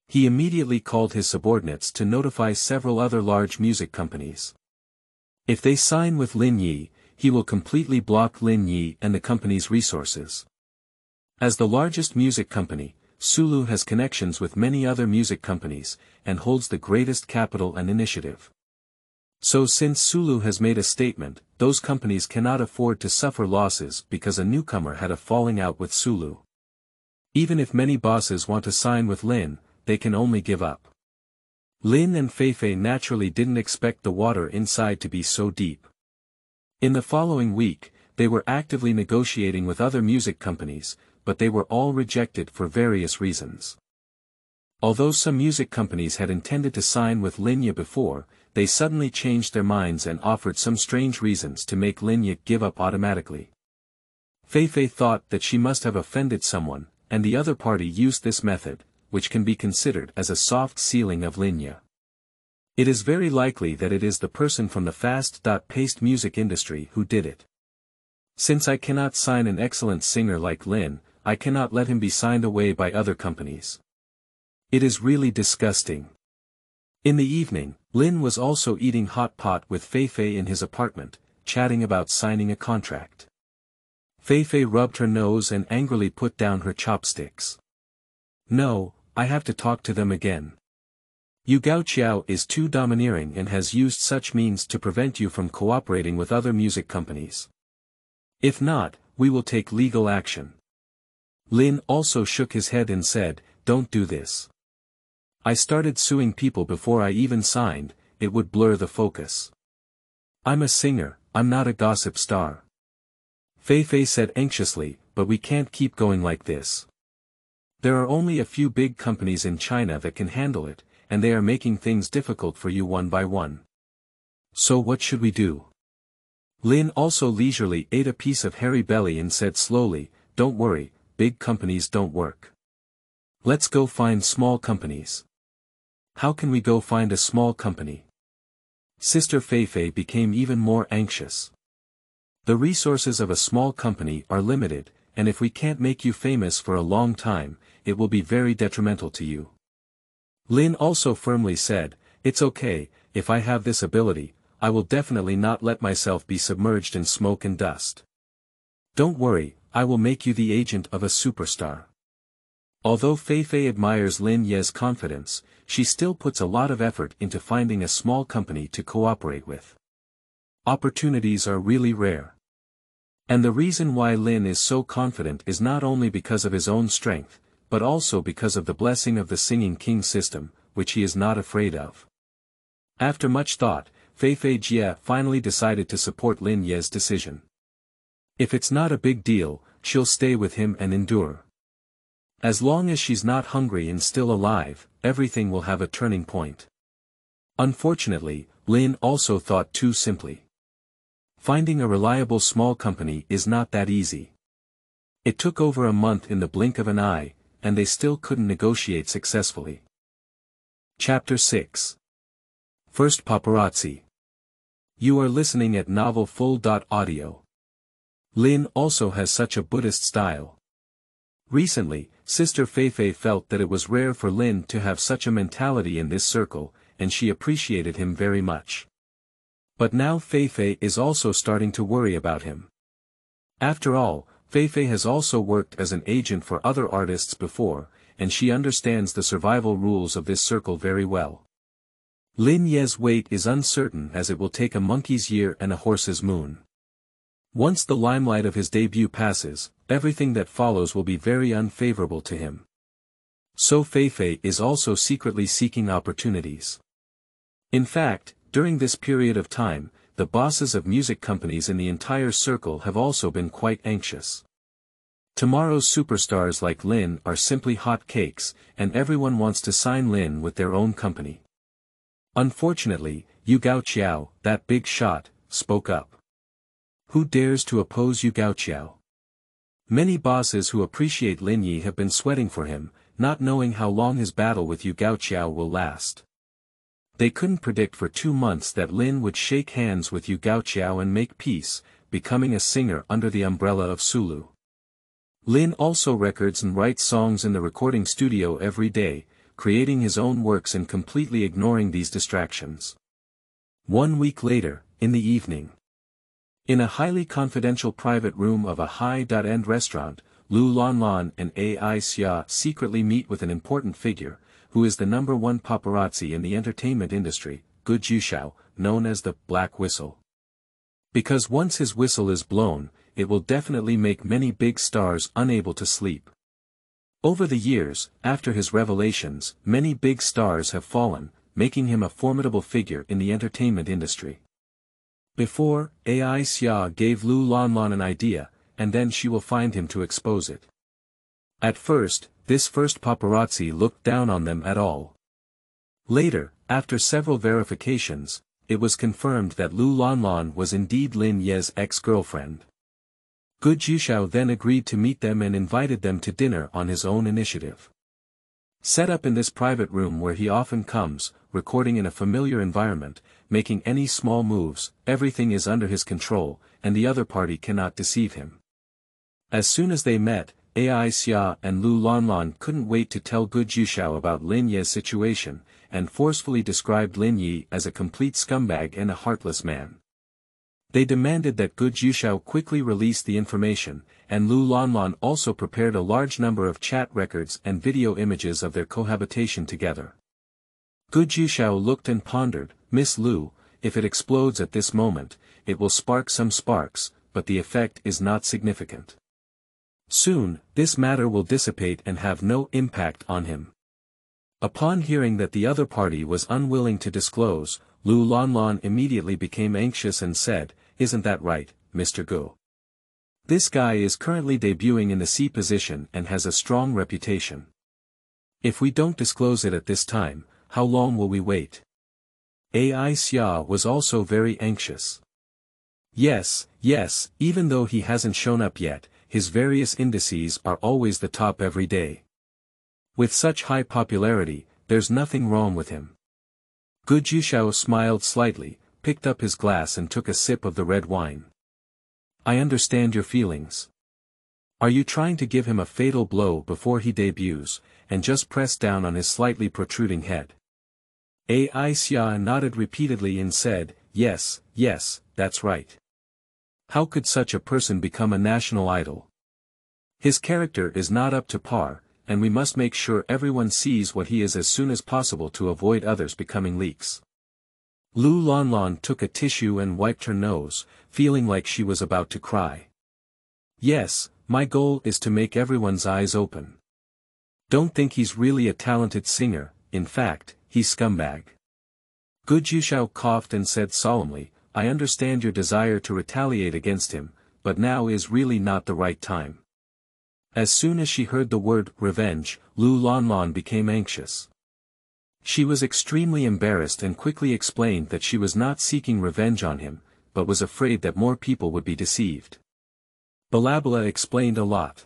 He immediately called his subordinates to notify several other large music companies. If they sign with Lin Yi, he will completely block Lin Yi and the company's resources. As the largest music company, Fulu has connections with many other music companies, and holds the greatest capital and initiative. So since Fulu has made a statement, those companies cannot afford to suffer losses because a newcomer had a falling out with Fulu. Even if many bosses want to sign with Lin, they can only give up. Lin and Feifei naturally didn't expect the water inside to be so deep. In the following week, they were actively negotiating with other music companies, but they were all rejected for various reasons. Although some music companies had intended to sign with Lin Yi before, they suddenly changed their minds and offered some strange reasons to make Lin Yi give up automatically. Feifei thought that she must have offended someone, and the other party used this method, which can be considered as a soft sealing of Lin Yi. It is very likely that it is the person from the fast-paced music industry who did it. Since I cannot sign an excellent singer like Lin, I cannot let him be signed away by other companies. It is really disgusting. In the evening, Lin was also eating hot pot with Feifei in his apartment, chatting about signing a contract. Fei rubbed her nose and angrily put down her chopsticks. No, I have to talk to them again. Yu Gaoqiao is too domineering and has used such means to prevent you from cooperating with other music companies. If not, we will take legal action. Lin also shook his head and said, don't do this. I started suing people before I even signed, it would blur the focus. I'm a singer, I'm not a gossip star. Fei said anxiously, but we can't keep going like this. There are only a few big companies in China that can handle it, and they are making things difficult for you one by one. So what should we do? Lin also leisurely ate a piece of hairy belly and said slowly, don't worry, big companies don't work. Let's go find small companies. How can we go find a small company? Sister Fei became even more anxious. The resources of a small company are limited, and if we can't make you famous for a long time, it will be very detrimental to you. Lin also firmly said, it's okay, if I have this ability, I will definitely not let myself be submerged in smoke and dust. Don't worry, I will make you the agent of a superstar. Although Fei admires Lin Ye's confidence, she still puts a lot of effort into finding a small company to cooperate with. Opportunities are really rare. And the reason why Lin is so confident is not only because of his own strength, but also because of the blessing of the Singing King system, which he is not afraid of. After much thought, Fei Jie finally decided to support Lin Ye's decision. If it's not a big deal, she'll stay with him and endure. As long as she's not hungry and still alive, everything will have a turning point. Unfortunately, Lin also thought too simply. Finding a reliable small company is not that easy. It took over a month in the blink of an eye, and they still couldn't negotiate successfully. Chapter 6. First Paparazzi. You are listening at novelfull.audio. Lin also has such a Buddhist style. Recently, Sister Fei felt that it was rare for Lin to have such a mentality in this circle, and she appreciated him very much. But now Fei is also starting to worry about him. After all, Fei has also worked as an agent for other artists before, and she understands the survival rules of this circle very well. Lin Ye's weight is uncertain as it will take a monkey's year and a horse's moon. Once the limelight of his debut passes, everything that follows will be very unfavorable to him. So Fei is also secretly seeking opportunities. In fact, during this period of time, the bosses of music companies in the entire circle have also been quite anxious. Tomorrow's superstars like Lin are simply hot cakes, and everyone wants to sign Lin with their own company. Unfortunately, Yu Gaoqiao, that big shot, spoke up. Who dares to oppose Yu Gaoqiao? Many bosses who appreciate Lin Yi have been sweating for him, not knowing how long his battle with Yu Gaoqiao will last. They couldn't predict for 2 months that Lin would shake hands with Yu Gaoqiao and make peace, becoming a singer under the umbrella of Fulu. Lin also records and writes songs in the recording studio every day, creating his own works and completely ignoring these distractions. 1 week later, in the evening. In a highly confidential private room of a high-end restaurant, Lu Lanlan and Ai Xia secretly meet with an important figure, who is the #1 paparazzi in the entertainment industry, Gu Jiuxiao, known as the Black Whistle. Because once his whistle is blown, it will definitely make many big stars unable to sleep. Over the years, after his revelations, many big stars have fallen, making him a formidable figure in the entertainment industry. Before, Ai Xia gave Lu Lanlan an idea, and then she will find him to expose it. At first, this first paparazzi looked down on them at all. Later, after several verifications, it was confirmed that Lu Lanlan was indeed Lin Ye's ex-girlfriend. Gu Jiuxiao then agreed to meet them and invited them to dinner on his own initiative. Set up in this private room where he often comes, recording in a familiar environment, making any small moves, everything is under his control, and the other party cannot deceive him. As soon as they met, Ai Xia and Lu Lanlan couldn't wait to tell Gu Jiuxiao about Lin Ye's situation, and forcefully described Lin Yi as a complete scumbag and a heartless man. They demanded that Gu Jiushao quickly release the information, and Lu Lanlan also prepared a large number of chat records and video images of their cohabitation together. Gu Jiushao looked and pondered, "Miss Lu, if it explodes at this moment, it will spark some sparks, but the effect is not significant. Soon, this matter will dissipate and have no impact on him." Upon hearing that the other party was unwilling to disclose, Lu Lanlan immediately became anxious and said, "Isn't that right, Mr. Gu? This guy is currently debuting in the C position and has a strong reputation. If we don't disclose it at this time, how long will we wait?" Ai Xia was also very anxious. Yes, even though he hasn't shown up yet, his various indices are always the top every day. With such high popularity, there's nothing wrong with him. Gu Jiushao smiled slightly, picked up his glass and took a sip of the red wine. "I understand your feelings. Are you trying to give him a fatal blow before he debuts, and just press down on his slightly protruding head?" Ai Xia nodded repeatedly and said, yes, that's right. How could such a person become a national idol? His character is not up to par, and we must make sure everyone sees what he is as soon as possible to avoid others becoming leaks. Lu Lanlan took a tissue and wiped her nose, feeling like she was about to cry. "Yes, my goal is to make everyone's eyes open. Don't think he's really a talented singer, in fact, he's scumbag." Gu Jiushao coughed and said solemnly, "I understand your desire to retaliate against him, but now is really not the right time." As soon as she heard the word revenge, Lu Lanlan became anxious. She was extremely embarrassed and quickly explained that she was not seeking revenge on him, but was afraid that more people would be deceived. Balabala explained a lot.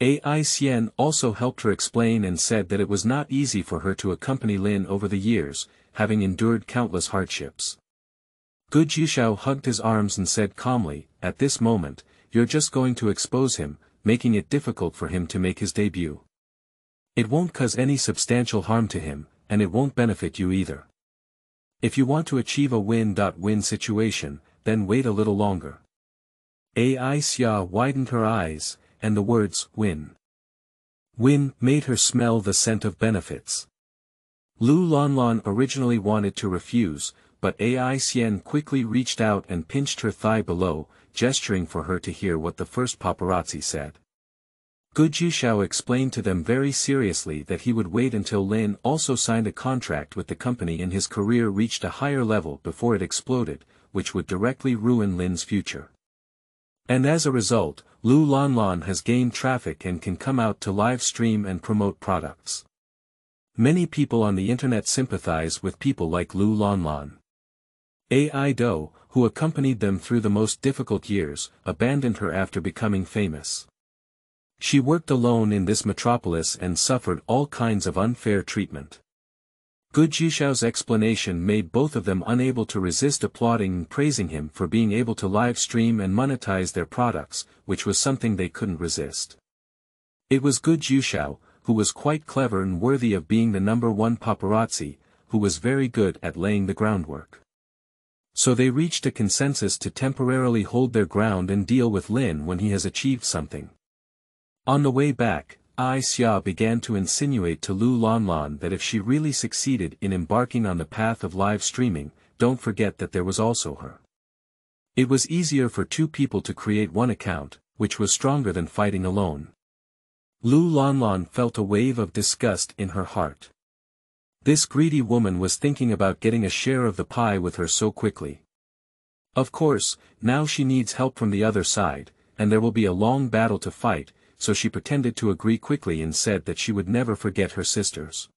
Ai Xian also helped her explain and said that it was not easy for her to accompany Lin over the years, having endured countless hardships. Gu Jiushao hugged his arms and said calmly, "At this moment, you're just going to expose him, making it difficult for him to make his debut. It won't cause any substantial harm to him, and it won't benefit you either. If you want to achieve a win-win situation, then wait a little longer." Ai Xia widened her eyes, and the words, win, made her smell the scent of benefits. Lu Lanlan originally wanted to refuse, but Ai Xian quickly reached out and pinched her thigh below, gesturing for her to hear what the first paparazzi said. Gu Jiushao explained to them very seriously that he would wait until Lin also signed a contract with the company and his career reached a higher level before it exploded, which would directly ruin Lin's future. And as a result, Lu Lanlan has gained traffic and can come out to live stream and promote products. Many people on the internet sympathize with people like Lu Lanlan. Ai Do, who accompanied them through the most difficult years, abandoned her after becoming famous. She worked alone in this metropolis and suffered all kinds of unfair treatment. Gu Jiushao's explanation made both of them unable to resist applauding and praising him for being able to live stream and monetize their products, which was something they couldn't resist. It was Gu Jiushao, who was quite clever and worthy of being the #1 paparazzi, who was very good at laying the groundwork. So they reached a consensus to temporarily hold their ground and deal with Lin when he has achieved something. On the way back, Ai Xia began to insinuate to Lu Lanlan that if she really succeeded in embarking on the path of live streaming, don't forget that there was also her. It was easier for two people to create one account, which was stronger than fighting alone. Lu Lanlan felt a wave of disgust in her heart. This greedy woman was thinking about getting a share of the pie with her so quickly. Of course, now she needs help from the other side, and there will be a long battle to fight, so she pretended to agree quickly and said that she would never forget her sisters.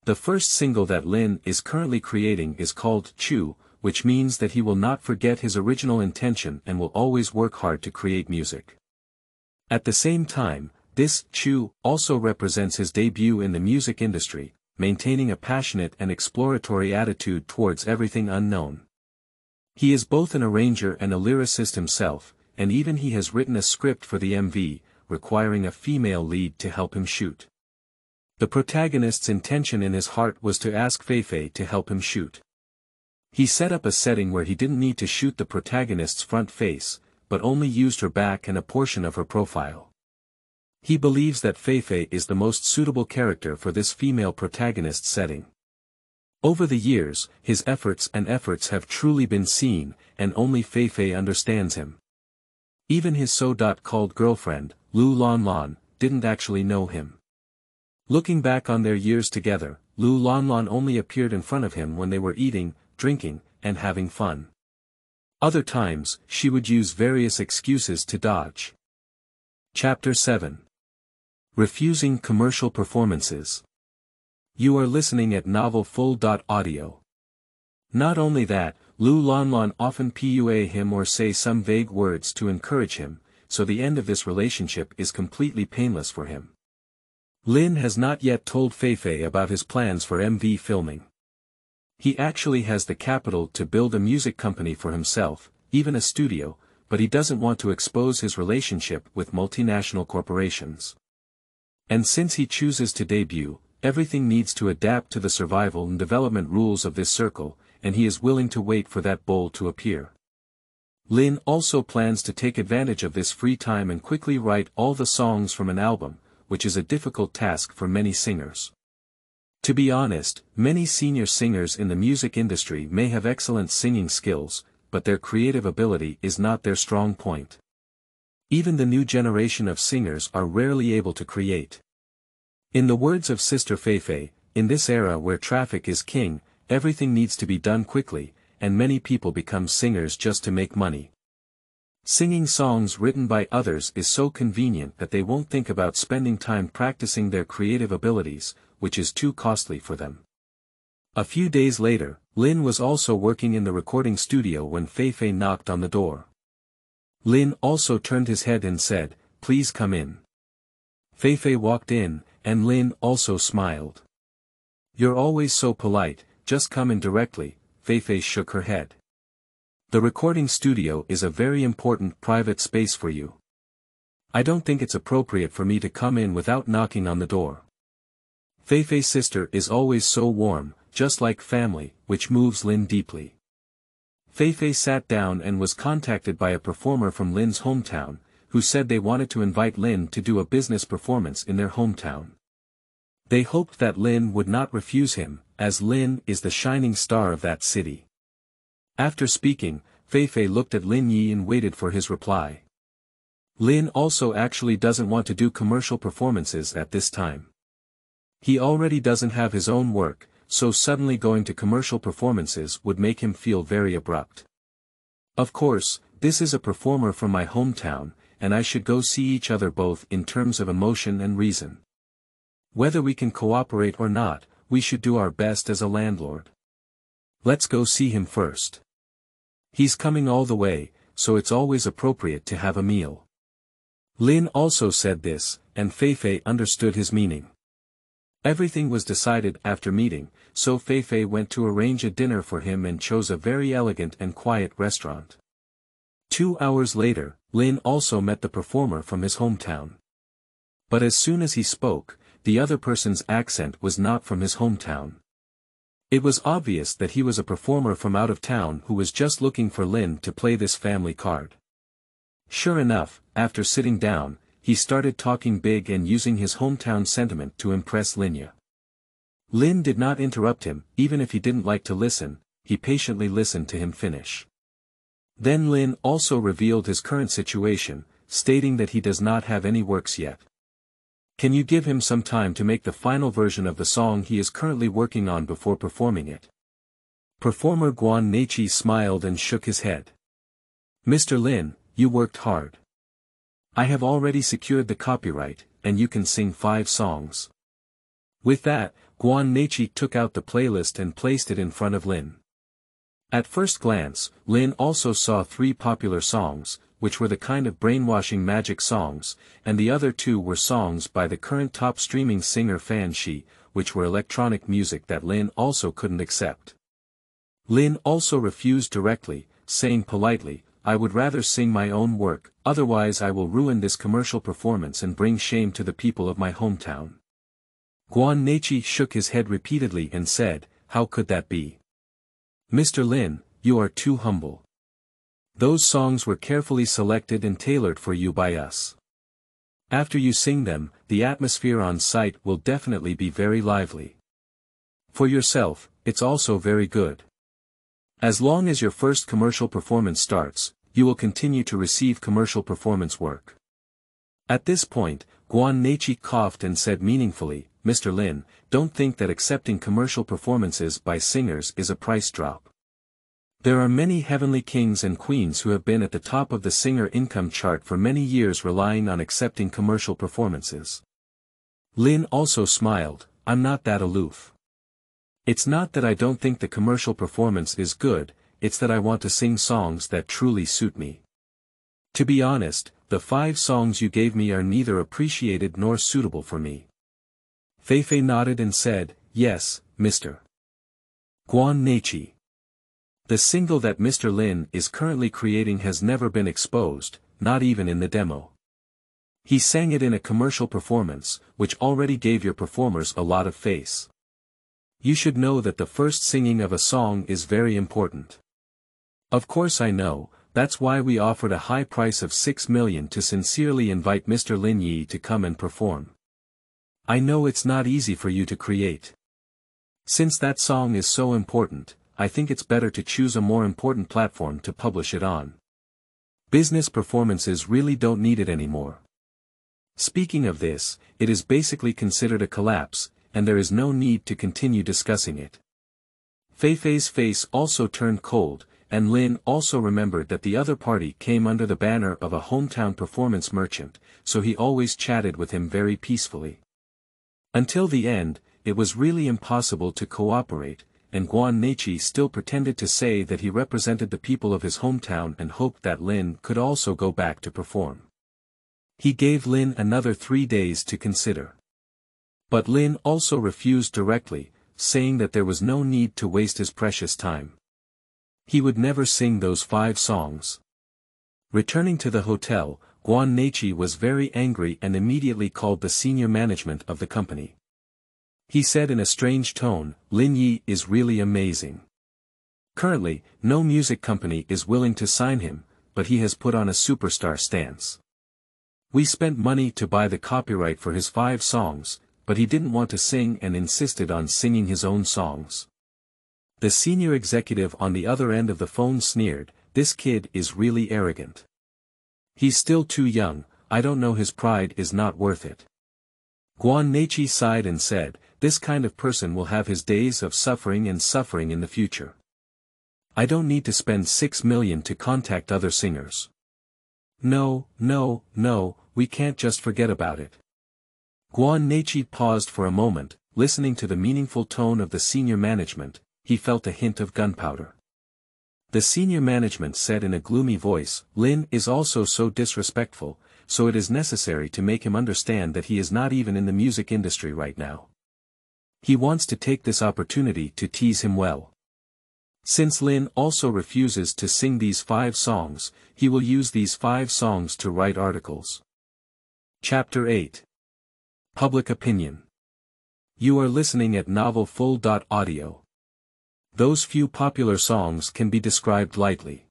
The first single that Lin is currently creating is called Chu, which means that he will not forget his original intention and will always work hard to create music. At the same time, this Chu also represents his debut in the music industry, maintaining a passionate and exploratory attitude towards everything unknown. He is both an arranger and a lyricist himself, and even he has written a script for the MV, requiring a female lead to help him shoot. The protagonist's intention in his heart was to ask Feifei to help him shoot. He set up a setting where he didn't need to shoot the protagonist's front face, but only used her back and a portion of her profile. He believes that Feifei is the most suitable character for this female protagonist setting. Over the years, his efforts have truly been seen, and only Feifei understands him. Even his so-called girlfriend, Lu Lanlan, didn't actually know him. Looking back on their years together, Lu Lanlan only appeared in front of him when they were eating, drinking, and having fun. Other times, she would use various excuses to dodge. Chapter 7. Refusing commercial performances. You are listening at novel full.audio. Not only that, Lu Lanlan often pua him or say some vague words to encourage him, so the end of this relationship is completely painless for him. Lin has not yet told Feifei about his plans for MV filming. He actually has the capital to build a music company for himself, even a studio, but he doesn't want to expose his relationship with multinational corporations. And since he chooses to debut, everything needs to adapt to the survival and development rules of this circle, and he is willing to wait for that bowl to appear. Lin also plans to take advantage of this free time and quickly write all the songs from an album, which is a difficult task for many singers. To be honest, many senior singers in the music industry may have excellent singing skills, but their creative ability is not their strong point. Even the new generation of singers are rarely able to create. In the words of Sister Feifei, in this era where traffic is king, everything needs to be done quickly, and many people become singers just to make money. Singing songs written by others is so convenient that they won't think about spending time practicing their creative abilities, which is too costly for them. A few days later, Lin was also working in the recording studio when Feifei knocked on the door. Lin also turned his head and said, "Please come in." Feifei walked in, and Lin also smiled. "You're always so polite, just come in directly." Feifei shook her head. "The recording studio is a very important private space for you. I don't think it's appropriate for me to come in without knocking on the door." Feifei's sister is always so warm, just like family, which moves Lin deeply. Feifei sat down and was contacted by a performer from Lin's hometown, who said they wanted to invite Lin to do a business performance in their hometown. They hoped that Lin would not refuse him, as Lin is the shining star of that city. After speaking, Feifei looked at Lin Yi and waited for his reply. Lin also actually doesn't want to do commercial performances at this time. He already doesn't have his own work, so suddenly going to commercial performances would make him feel very abrupt. Of course, this is a performer from my hometown, and I should go see each other both in terms of emotion and reason. Whether we can cooperate or not, we should do our best as a landlord. Let's go see him first. He's coming all the way, so it's always appropriate to have a meal. Lin also said this, and Feifei understood his meaning. Everything was decided after meeting, so Feifei went to arrange a dinner for him and chose a very elegant and quiet restaurant. 2 hours later, Lin also met the performer from his hometown. But as soon as he spoke, the other person's accent was not from his hometown. It was obvious that he was a performer from out of town who was just looking for Lin to play this family card. Sure enough, after sitting down, he started talking big and using his hometown sentiment to impress Linya. Lin did not interrupt him, even if he didn't like to listen, he patiently listened to him finish. Then Lin also revealed his current situation, stating that he does not have any works yet. Can you give him some time to make the final version of the song he is currently working on before performing it? Performer Guan Neichi smiled and shook his head. Mr. Lin, you worked hard. I have already secured the copyright, and you can sing 5 songs. With that, Guan Neichi took out the playlist and placed it in front of Lin. At first glance, Lin also saw 3 popular songs, which were the kind of brainwashing magic songs, and the other 2 were songs by the current top streaming singer Fan Shi, which were electronic music that Lin also couldn't accept. Lin also refused directly, saying politely, "I would rather sing my own work, otherwise I will ruin this commercial performance and bring shame to the people of my hometown." Guan Neichi shook his head repeatedly and said, "How could that be? Mr. Lin, you are too humble. Those songs were carefully selected and tailored for you by us. After you sing them, the atmosphere on site will definitely be very lively. For yourself, it's also very good. As long as your first commercial performance starts, you will continue to receive commercial performance work. At this point, Guan Neichi coughed and said meaningfully, Mr. Lin, don't think that accepting commercial performances by singers is a price drop. There are many heavenly kings and queens who have been at the top of the singer income chart for many years relying on accepting commercial performances. Lin also smiled, I'm not that aloof. It's not that I don't think the commercial performance is good, it's that I want to sing songs that truly suit me. To be honest, the 5 songs you gave me are neither appreciated nor suitable for me. Feifei nodded and said, yes, Mr. Guan Neichi. The single that Mr. Lin is currently creating has never been exposed, not even in the demo. He sang it in a commercial performance, which already gave your performers a lot of face. You should know that the first singing of a song is very important. Of course I know, that's why we offered a high price of 6 million to sincerely invite Mr. Lin Yi to come and perform. I know it's not easy for you to create. Since that song is so important, I think it's better to choose a more important platform to publish it on. Business performances really don't need it anymore. Speaking of this, it is basically considered a collapse, and there is no need to continue discussing it. Feifei's face also turned cold, and Lin also remembered that the other party came under the banner of a hometown performance merchant, so he always chatted with him very peacefully. Until the end, it was really impossible to cooperate, and Guan Neichi still pretended to say that he represented the people of his hometown and hoped that Lin could also go back to perform. He gave Lin another 3 days to consider. But Lin also refused directly, saying that there was no need to waste his precious time. He would never sing those 5 songs. Returning to the hotel, Guan Neichi was very angry and immediately called the senior management of the company. He said in a strange tone, Lin Yi is really amazing. Currently, no music company is willing to sign him, but he has put on a superstar stance. We spent money to buy the copyright for his 5 songs, but he didn't want to sing and insisted on singing his own songs. The senior executive on the other end of the phone sneered, this kid is really arrogant. He's still too young, I don't know, his pride is not worth it. Guan Neichi sighed and said, this kind of person will have his days of suffering in the future. I don't need to spend 6 million to contact other singers. No, we can't just forget about it. Guan Neichi paused for a moment, listening to the meaningful tone of the senior management, he felt a hint of gunpowder. The senior management said in a gloomy voice, Lin is also so disrespectful, so it is necessary to make him understand that he is not even in the music industry right now. He wants to take this opportunity to tease him well. Since Lin also refuses to sing these 5 songs, he will use these 5 songs to write articles. Chapter 8. Public Opinion. You are listening at novelfull.audio. Those few popular songs can be described lightly.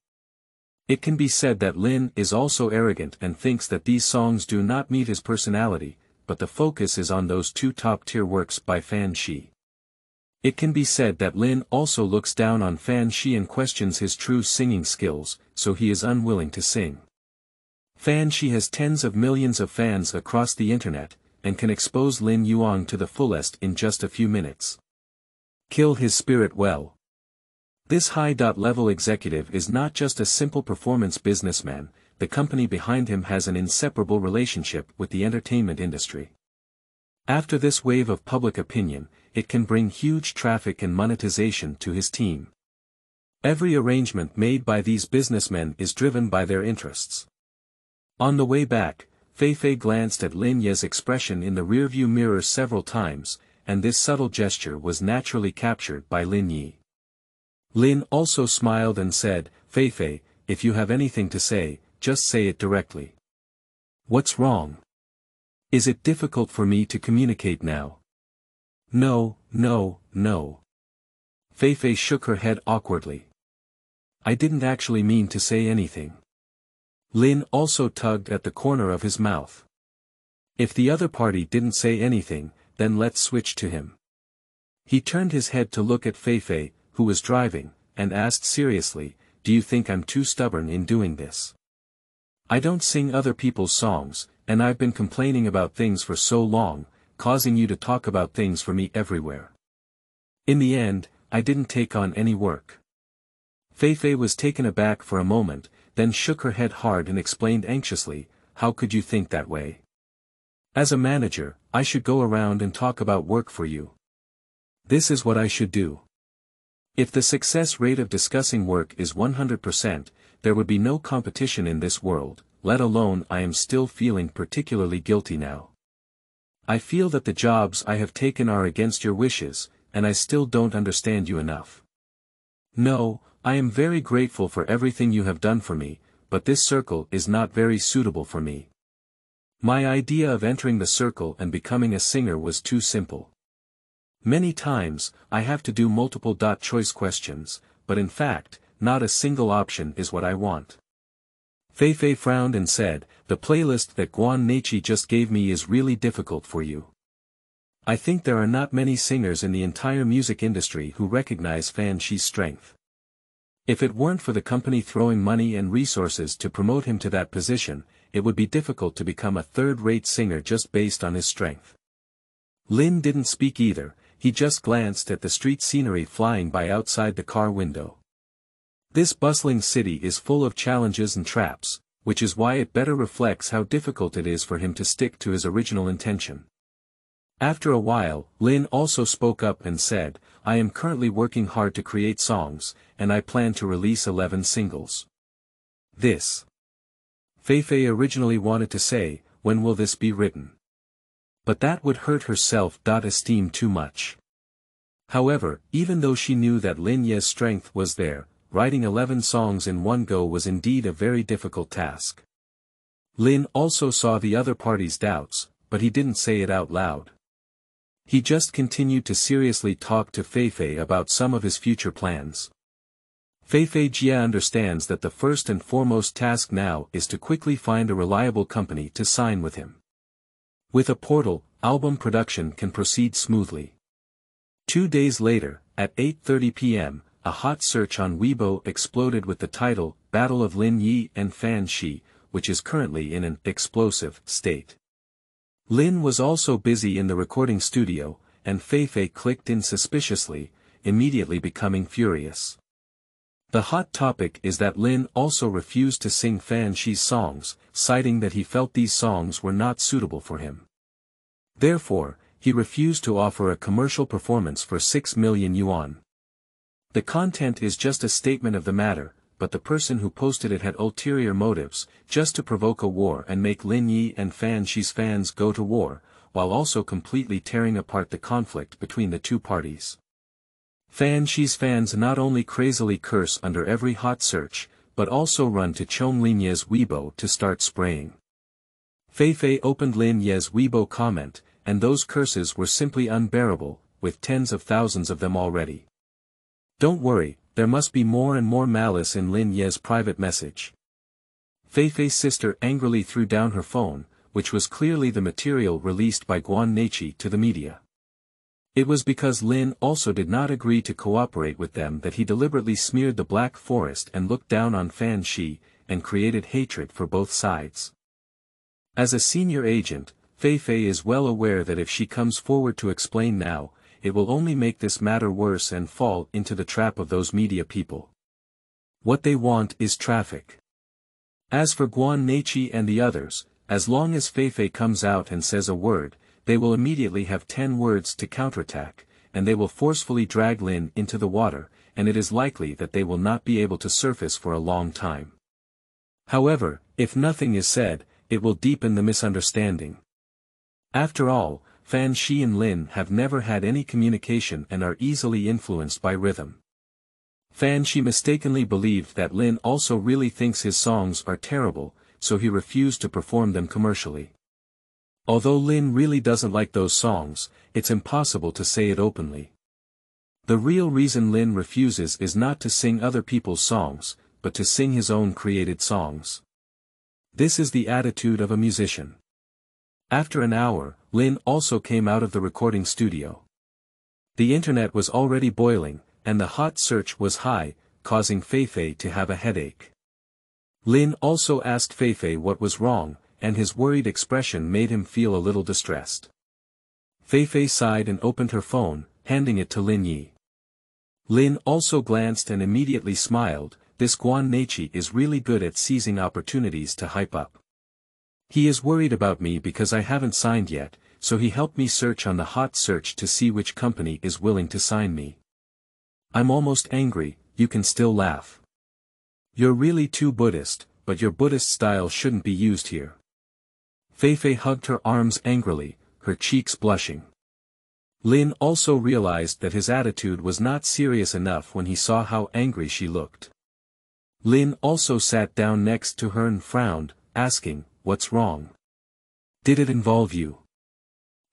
It can be said that Lin is also arrogant and thinks that these songs do not meet his personality, but the focus is on those 2 top-tier works by Fan Shi. It can be said that Lin also looks down on Fan Shi and questions his true singing skills, so he is unwilling to sing. Fan Shi has tens of millions of fans across the internet, and can expose Lin Yuang to the fullest in just a few minutes. Kill his spirit well. This high-level executive is not just a simple performance businessman, the company behind him has an inseparable relationship with the entertainment industry. After this wave of public opinion, it can bring huge traffic and monetization to his team. Every arrangement made by these businessmen is driven by their interests. On the way back, Feifei glanced at Lin Ye's expression in the rearview mirror several times, and this subtle gesture was naturally captured by Lin Yi. Lin also smiled and said, Feifei, if you have anything to say, just say it directly. What's wrong? Is it difficult for me to communicate now? No. Fei shook her head awkwardly. I didn't actually mean to say anything. Lin also tugged at the corner of his mouth. If the other party didn't say anything, then let's switch to him. He turned his head to look at Fei, who was driving, and asked seriously, do you think I'm too stubborn in doing this? I don't sing other people's songs, and I've been complaining about things for so long, causing you to talk about things for me everywhere. In the end, I didn't take on any work. Fei was taken aback for a moment, then shook her head hard and explained anxiously, how could you think that way? As a manager, I should go around and talk about work for you. This is what I should do. If the success rate of discussing work is 100%, there would be no competition in this world, let alone I am still feeling particularly guilty now. I feel that the jobs I have taken are against your wishes, and I still don't understand you enough. No, I am very grateful for everything you have done for me, but this circle is not very suitable for me. My idea of entering the circle and becoming a singer was too simple. Many times, I have to do multiple choice questions, but in fact, not a single option is what I want. Fei frowned and said, the playlist that Guan Neichi just gave me is really difficult for you. I think there are not many singers in the entire music industry who recognize Fan Shi's strength. If it weren't for the company throwing money and resources to promote him to that position, it would be difficult to become a third-rate singer just based on his strength. Lin didn't speak either, he just glanced at the street scenery flying by outside the car window. This bustling city is full of challenges and traps, which is why it better reflects how difficult it is for him to stick to his original intention. After a while, Lin also spoke up and said, I am currently working hard to create songs, and I plan to release 11 singles. This. Fei originally wanted to say, when will this be written? But that would hurt her self-esteem too much. However, even though she knew that Lin Ye's strength was there, writing 11 songs in one go was indeed a very difficult task. Lin also saw the other party's doubts, but he didn't say it out loud. He just continued to seriously talk to Fei about some of his future plans. Fei Jia understands that the first and foremost task now is to quickly find a reliable company to sign with him. With a portal, album production can proceed smoothly. 2 days later, at 8:30 p.m., a hot search on Weibo exploded with the title, Battle of Lin Yi and Fan Shi, which is currently in an explosive state. Lin was also busy in the recording studio, and Fei clicked in suspiciously, immediately becoming furious. The hot topic is that Lin also refused to sing Fan Shi's songs, citing that he felt these songs were not suitable for him. Therefore, he refused to offer a commercial performance for 6 million yuan. The content is just a statement of the matter, but the person who posted it had ulterior motives, just to provoke a war and make Lin Yi and Fan Shi's fans go to war, while also completely tearing apart the conflict between the two parties. Fan Shi's fans not only crazily curse under every hot search, but also run to Chong Lin Ye's Weibo to start spraying. Fei opened Lin Ye's Weibo comment, and those curses were simply unbearable, with tens of thousands of them already. Don't worry, there must be more and more malice in Lin Ye's private message. Fei's sister angrily threw down her phone, which was clearly the material released by Guan Neichi to the media. It was because Lin also did not agree to cooperate with them that he deliberately smeared the Black Forest and looked down on Fan Shi, and created hatred for both sides. As a senior agent, Fei is well aware that if she comes forward to explain now, it will only make this matter worse and fall into the trap of those media people. What they want is traffic. As for Guan Neichi and the others, as long as Fei comes out and says a word, they will immediately have 10 words to counterattack, and they will forcefully drag Lin into the water, and it is likely that they will not be able to surface for a long time. However, if nothing is said, it will deepen the misunderstanding. After all, Fan Shi and Lin have never had any communication and are easily influenced by rhythm. Fan Shi mistakenly believed that Lin also really thinks his songs are terrible, so he refused to perform them commercially. Although Lin really doesn't like those songs, it's impossible to say it openly. The real reason Lin refuses is not to sing other people's songs, but to sing his own created songs. This is the attitude of a musician. After an hour, Lin also came out of the recording studio. The internet was already boiling, and the hot search was high, causing Feifei to have a headache. Lin also asked Feifei what was wrong, and his worried expression made him feel a little distressed. Feifei sighed and opened her phone, handing it to Lin Yi. Lin also glanced and immediately smiled. This Guan Neichi is really good at seizing opportunities to hype up. He is worried about me because I haven't signed yet, so he helped me search on the hot search to see which company is willing to sign me. I'm almost angry, you can still laugh. You're really too Buddhist, but your Buddhist style shouldn't be used here. Feifei hugged her arms angrily, her cheeks blushing. Lin also realized that his attitude was not serious enough when he saw how angry she looked. Lin also sat down next to her and frowned, asking, "What's wrong? Did it involve you?"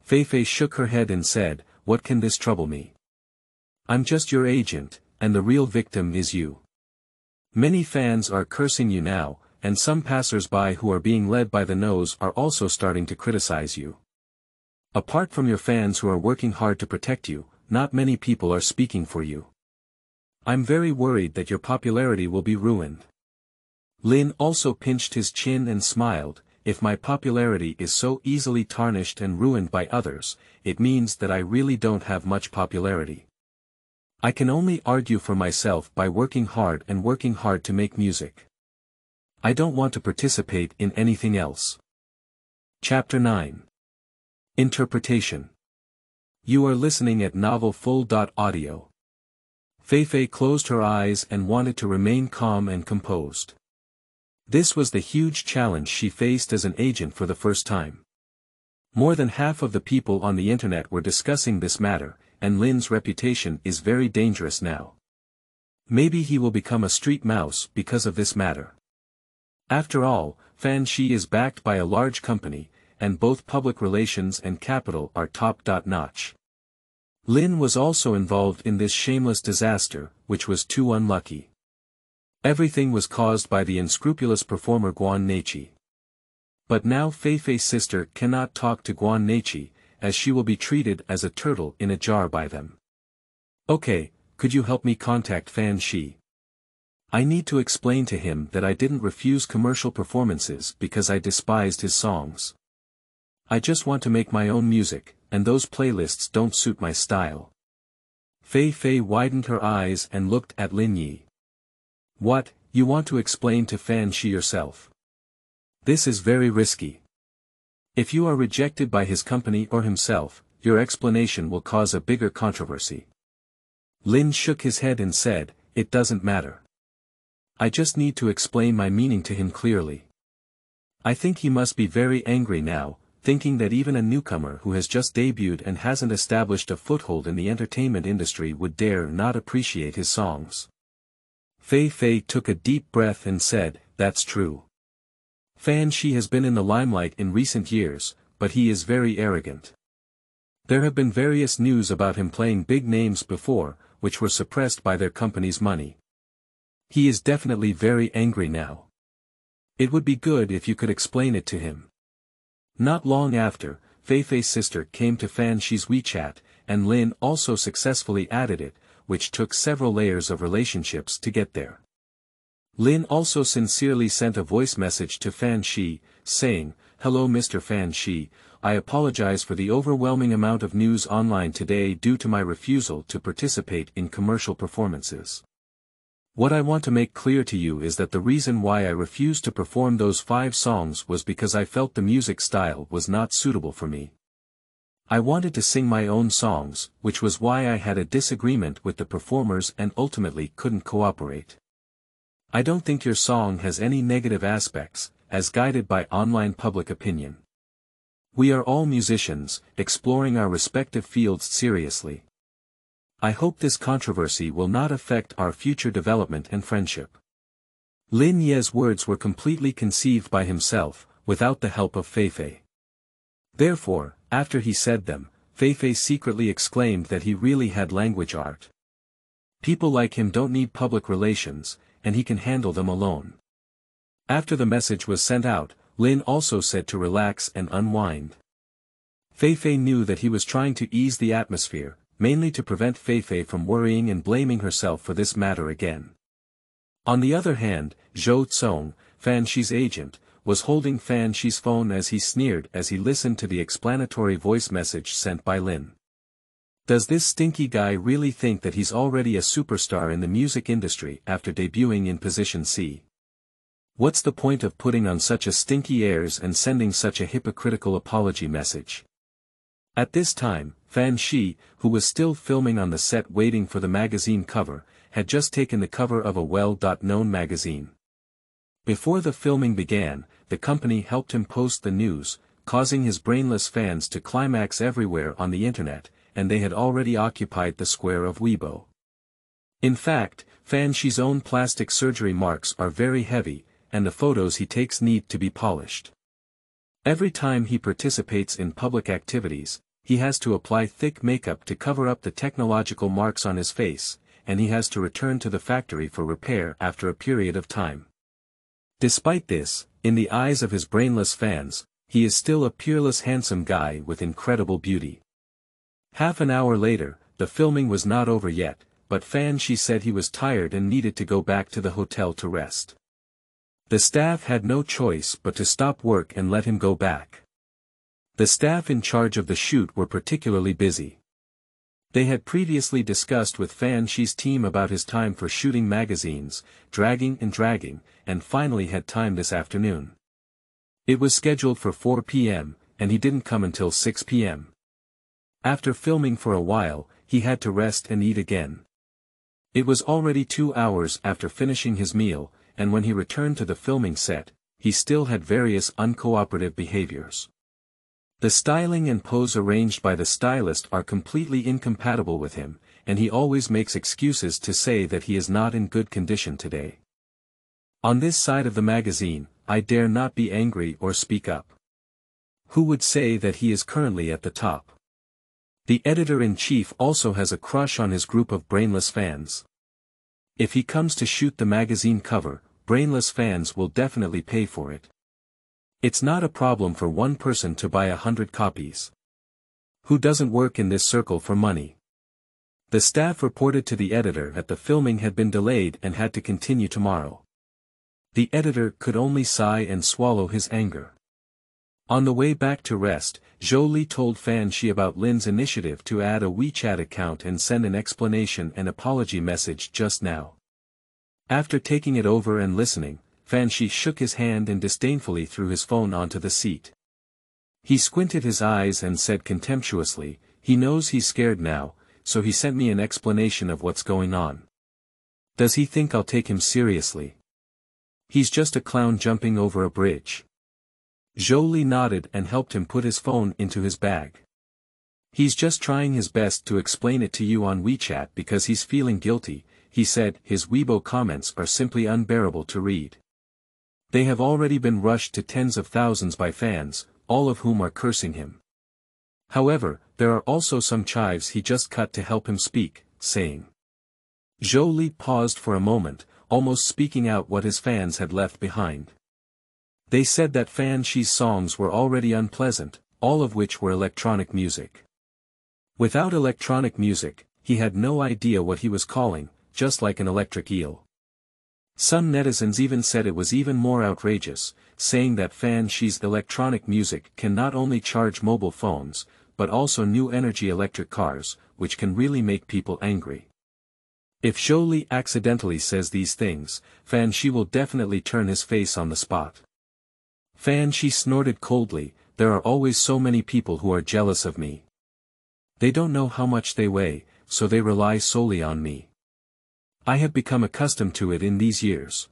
Feifei shook her head and said, "What can this trouble me? I'm just your agent, and the real victim is you. Many fans are cursing you now, and some passers-by who are being led by the nose are also starting to criticize you. Apart from your fans who are working hard to protect you, not many people are speaking for you. I'm very worried that your popularity will be ruined." Lin also pinched his chin and smiled. "If my popularity is so easily tarnished and ruined by others, it means that I really don't have much popularity. I can only argue for myself by working hard to make music. I don't want to participate in anything else." Chapter 9. Interpretation. You are listening at novelfull.audio. Feifei closed her eyes and wanted to remain calm and composed. This was the huge challenge she faced as an agent for the first time. More than half of the people on the internet were discussing this matter, and Lin's reputation is very dangerous now. Maybe he will become a street mouse because of this matter. After all, Fan Shi is backed by a large company, and both public relations and capital are top-notch. Lin was also involved in this shameless disaster, which was too unlucky. Everything was caused by the unscrupulous performer Guan Neichi. But now Feifei's sister cannot talk to Guan Neichi, as she will be treated as a turtle in a jar by them. "Okay, could you help me contact Fan Shi? I need to explain to him that I didn't refuse commercial performances because I despised his songs. I just want to make my own music, and those playlists don't suit my style." Feifei widened her eyes and looked at Lin Yi. "What, you want to explain to Fan Shi yourself? This is very risky. If you are rejected by his company or himself, your explanation will cause a bigger controversy." Lin shook his head and said, "It doesn't matter. I just need to explain my meaning to him clearly. I think he must be very angry now, thinking that even a newcomer who has just debuted and hasn't established a foothold in the entertainment industry would dare not appreciate his songs." Feifei took a deep breath and said, "That's true. Fan Shi has been in the limelight in recent years, but he is very arrogant. There have been various news about him playing big names before, which were suppressed by their company's money. He is definitely very angry now. It would be good if you could explain it to him." Not long after, Feifei's sister came to Fan Shi's WeChat, and Lin also successfully added it, which took several layers of relationships to get there. Lin also sincerely sent a voice message to Fan Shi, saying, "Hello Mr. Fan Shi, I apologize for the overwhelming amount of news online today due to my refusal to participate in commercial performances. What I want to make clear to you is that the reason why I refused to perform those 5 songs was because I felt the music style was not suitable for me. I wanted to sing my own songs, which was why I had a disagreement with the performers and ultimately couldn't cooperate. I don't think your song has any negative aspects, as guided by online public opinion. We are all musicians, exploring our respective fields seriously. I hope this controversy will not affect our future development and friendship." Lin Ye's words were completely conceived by himself, without the help of Feifei. Therefore, after he said them, Feifei secretly exclaimed that he really had language art. People like him don't need public relations, and he can handle them alone. After the message was sent out, Lin also said to relax and unwind. Feifei knew that he was trying to ease the atmosphere, mainly to prevent Feifei from worrying and blaming herself for this matter again. On the other hand, Zhou Tsong, Fan Shi's agent, was holding Fan Shi's phone as he sneered as he listened to the explanatory voice message sent by Lin. Does this stinky guy really think that he's already a superstar in the music industry after debuting in position C? What's the point of putting on such a stinky airs and sending such a hypocritical apology message? At this time, Fan Shi, who was still filming on the set waiting for the magazine cover, had just taken the cover of a well-known magazine. Before the filming began, the company helped him post the news, causing his brainless fans to climax everywhere on the internet, and they had already occupied the square of Weibo. In fact, Fan Shi's own plastic surgery marks are very heavy, and the photos he takes need to be polished. Every time he participates in public activities, he has to apply thick makeup to cover up the technological marks on his face, and he has to return to the factory for repair after a period of time. Despite this, in the eyes of his brainless fans, he is still a peerless handsome guy with incredible beauty. Half an hour later, the filming was not over yet, but Fan Shi said he was tired and needed to go back to the hotel to rest. The staff had no choice but to stop work and let him go back. The staff in charge of the shoot were particularly busy. They had previously discussed with Fan Shi's team about his time for shooting magazines, dragging, and finally had time this afternoon. It was scheduled for 4 p.m., and he didn't come until 6 p.m. After filming for a while, he had to rest and eat again. It was already 2 hours after finishing his meal, and when he returned to the filming set, he still had various uncooperative behaviors. The styling and pose arranged by the stylist are completely incompatible with him, and he always makes excuses to say that he is not in good condition today. On this side of the magazine, I dare not be angry or speak up. Who would say that he is currently at the top? The editor-in-chief also has a crush on his group of brainless fans. If he comes to shoot the magazine cover, brainless fans will definitely pay for it. It's not a problem for one person to buy 100 copies. Who doesn't work in this circle for money? The staff reported to the editor that the filming had been delayed and had to continue tomorrow. The editor could only sigh and swallow his anger. On the way back to rest, Zhou Li told Fan Shi about Lin's initiative to add a WeChat account and send an explanation and apology message just now. After taking it over and listening, Fan Shi shook his hand and disdainfully threw his phone onto the seat. He squinted his eyes and said contemptuously, "He knows he's scared now, so he sent me an explanation of what's going on. Does he think I'll take him seriously? He's just a clown jumping over a bridge." Zhou Li nodded and helped him put his phone into his bag. "He's just trying his best to explain it to you on WeChat because he's feeling guilty," he said. "His Weibo comments are simply unbearable to read. They have already been rushed to tens of thousands by fans, all of whom are cursing him. However, there are also some chives he just cut to help him speak, saying." Zhou Li paused for a moment, almost speaking out what his fans had left behind. They said that Fan Shi's songs were already unpleasant, all of which were electronic music. Without electronic music, he had no idea what he was calling, just like an electric eel. Some netizens even said it was even more outrageous, saying that Fan Shi's electronic music can not only charge mobile phones, but also new energy electric cars, which can really make people angry. If Zhou Li accidentally says these things, Fan Shi will definitely turn his face on the spot. Fan Shi snorted coldly, "There are always so many people who are jealous of me. They don't know how much they weigh, so they rely solely on me. I have become accustomed to it in these years."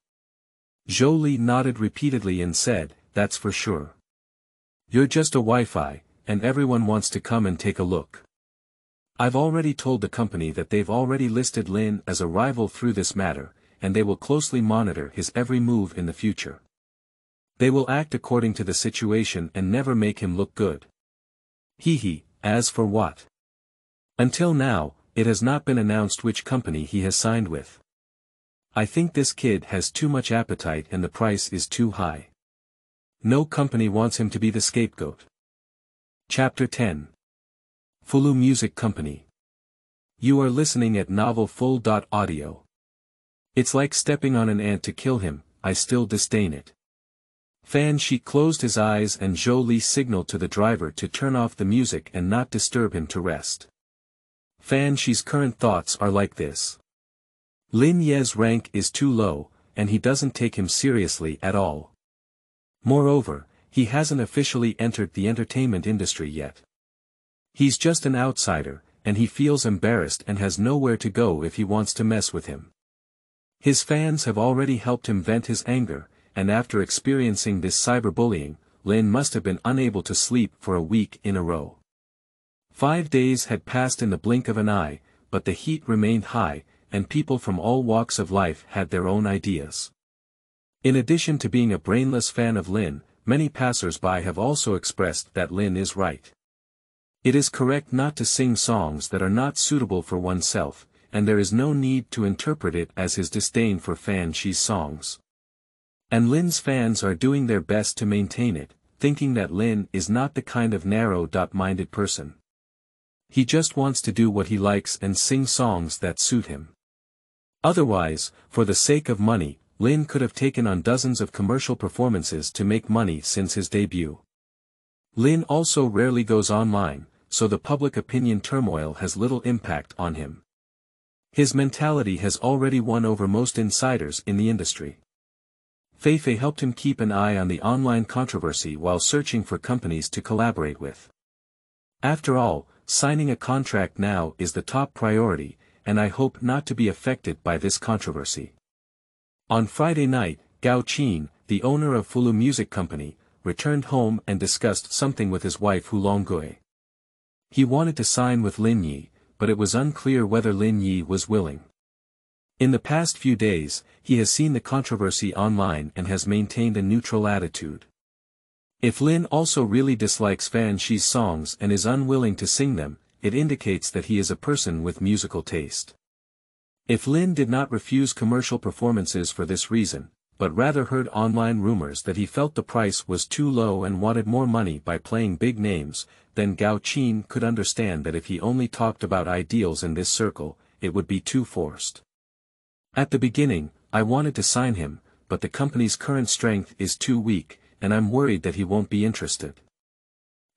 Zhou Li nodded repeatedly and said, "That's for sure. You're just a Wi-Fi, and everyone wants to come and take a look. I've already told the company that they've already listed Lin as a rival through this matter, and they will closely monitor his every move in the future. They will act according to the situation and never make him look good." As for what? Until now, it has not been announced which company he has signed with. I think this kid has too much appetite and the price is too high. No company wants him to be the scapegoat. Chapter 10. Fulu Music Company. You are listening at novel full.audio. It's like stepping on an ant to kill him, I still disdain it. Fan Shi closed his eyes and Zhou Li signaled to the driver to turn off the music and not disturb him to rest. Fan Shi's current thoughts are like this. Lin Ye's rank is too low, and he doesn't take him seriously at all. Moreover, he hasn't officially entered the entertainment industry yet. He's just an outsider, and he feels embarrassed and has nowhere to go if he wants to mess with him. His fans have already helped him vent his anger, and after experiencing this cyberbullying, Lin must have been unable to sleep for a week in a row. 5 days had passed in the blink of an eye, but the heat remained high, and people from all walks of life had their own ideas. In addition to being a brainless fan of Lin, many passers-by have also expressed that Lin is right. It is correct not to sing songs that are not suitable for oneself, and there is no need to interpret it as his disdain for Fan Shi's songs. And Lin's fans are doing their best to maintain it, thinking that Lin is not the kind of narrow-minded person. He just wants to do what he likes and sing songs that suit him. Otherwise, for the sake of money, Lin could have taken on dozens of commercial performances to make money since his debut. Lin also rarely goes online, so the public opinion turmoil has little impact on him. His mentality has already won over most insiders in the industry. Feifei helped him keep an eye on the online controversy while searching for companies to collaborate with. After all, signing a contract now is the top priority, and I hope not to be affected by this controversy. On Friday night, Gao Qin, the owner of Fulu Music Company, returned home and discussed something with his wife Hu Longgui. He wanted to sign with Lin Yi, but it was unclear whether Lin Yi was willing. In the past few days, he has seen the controversy online and has maintained a neutral attitude. If Lin also really dislikes Fan Shi's songs and is unwilling to sing them, it indicates that he is a person with musical taste. If Lin did not refuse commercial performances for this reason, but rather heard online rumors that he felt the price was too low and wanted more money by playing big names, then Gao Qin could understand that if he only talked about ideals in this circle, it would be too forced. At the beginning, I wanted to sign him, but the company's current strength is too weak, and I'm worried that he won't be interested.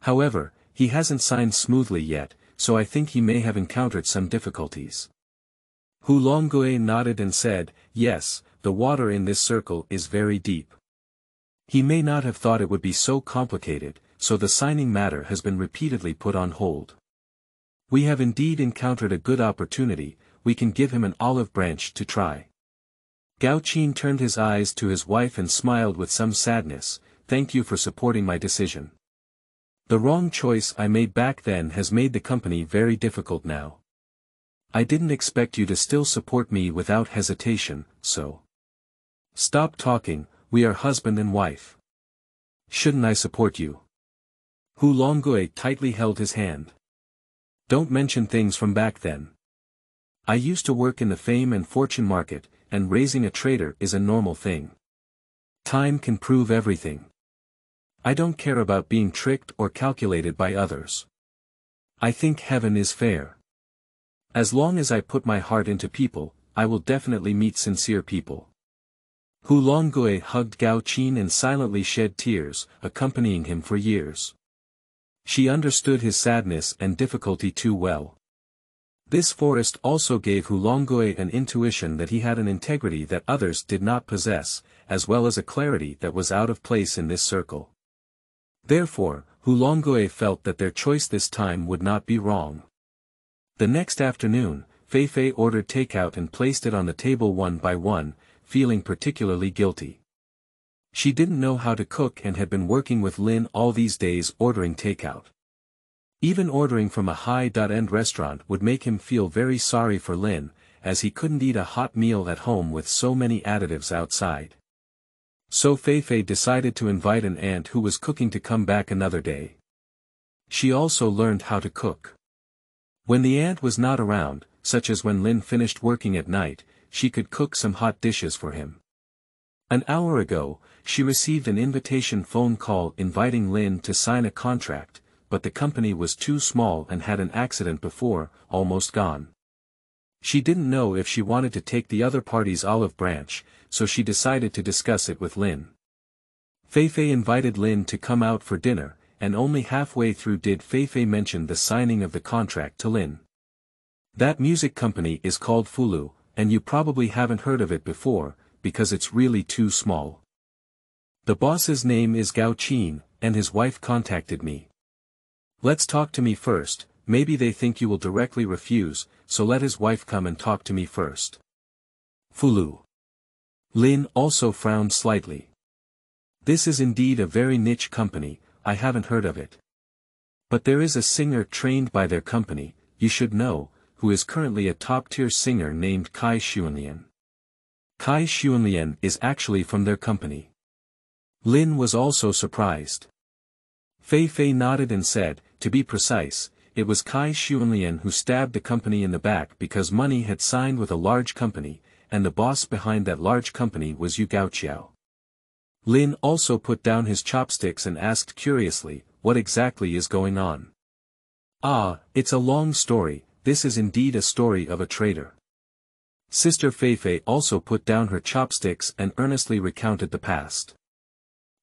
However, he hasn't signed smoothly yet, so I think he may have encountered some difficulties. Hu Longgui nodded and said, yes, the water in this circle is very deep. He may not have thought it would be so complicated, so the signing matter has been repeatedly put on hold. We have indeed encountered a good opportunity, we can give him an olive branch to try. Gao Qin turned his eyes to his wife and smiled with some sadness, thank you for supporting my decision. The wrong choice I made back then has made the company very difficult now. I didn't expect you to still support me without hesitation, so. Stop talking, we are husband and wife. Shouldn't I support you? Hu Longgui tightly held his hand. Don't mention things from back then. I used to work in the fame and fortune market, and raising a traitor is a normal thing. Time can prove everything. I don't care about being tricked or calculated by others. I think heaven is fair. As long as I put my heart into people, I will definitely meet sincere people. Hu Longgui hugged Gao Qin and silently shed tears, accompanying him for years. She understood his sadness and difficulty too well. This forest also gave Hu Longgui an intuition that he had an integrity that others did not possess, as well as a clarity that was out of place in this circle. Therefore, Hu Longgui felt that their choice this time would not be wrong. The next afternoon, Feifei ordered takeout and placed it on the table one by one, feeling particularly guilty. She didn't know how to cook and had been working with Lin all these days ordering takeout. Even ordering from a high-end restaurant would make him feel very sorry for Lin, as he couldn't eat a hot meal at home with so many additives outside. So Feifei decided to invite an aunt who was cooking to come back another day. She also learned how to cook. When the aunt was not around, such as when Lin finished working at night, she could cook some hot dishes for him. An hour ago, she received an invitation phone call inviting Lin to sign a contract, but the company was too small and had an accident before, almost gone. She didn't know if she wanted to take the other party's olive branch, so she decided to discuss it with Lin. Feifei invited Lin to come out for dinner, and only halfway through did Feifei mention the signing of the contract to Lin. That music company is called Fulu, and you probably haven't heard of it before, because it's really too small. The boss's name is Gao Qin, and his wife contacted me. Let's talk to me first, maybe they think you will directly refuse, so let his wife come and talk to me first. Fulu. Lin also frowned slightly. This is indeed a very niche company, I haven't heard of it. But there is a singer trained by their company, you should know, who is currently a top-tier singer named Cai.Lin. Cai.Lin is actually from their company. Lin was also surprised. Feifei nodded and said, to be precise, it was Cai.Lin who stabbed the company in the back because money had signed with a large company, and the boss behind that large company was Yu Gaoqiao. Lin also put down his chopsticks and asked curiously, what exactly is going on? Ah, it's a long story, this is indeed a story of a traitor. Sister Feifei also put down her chopsticks and earnestly recounted the past.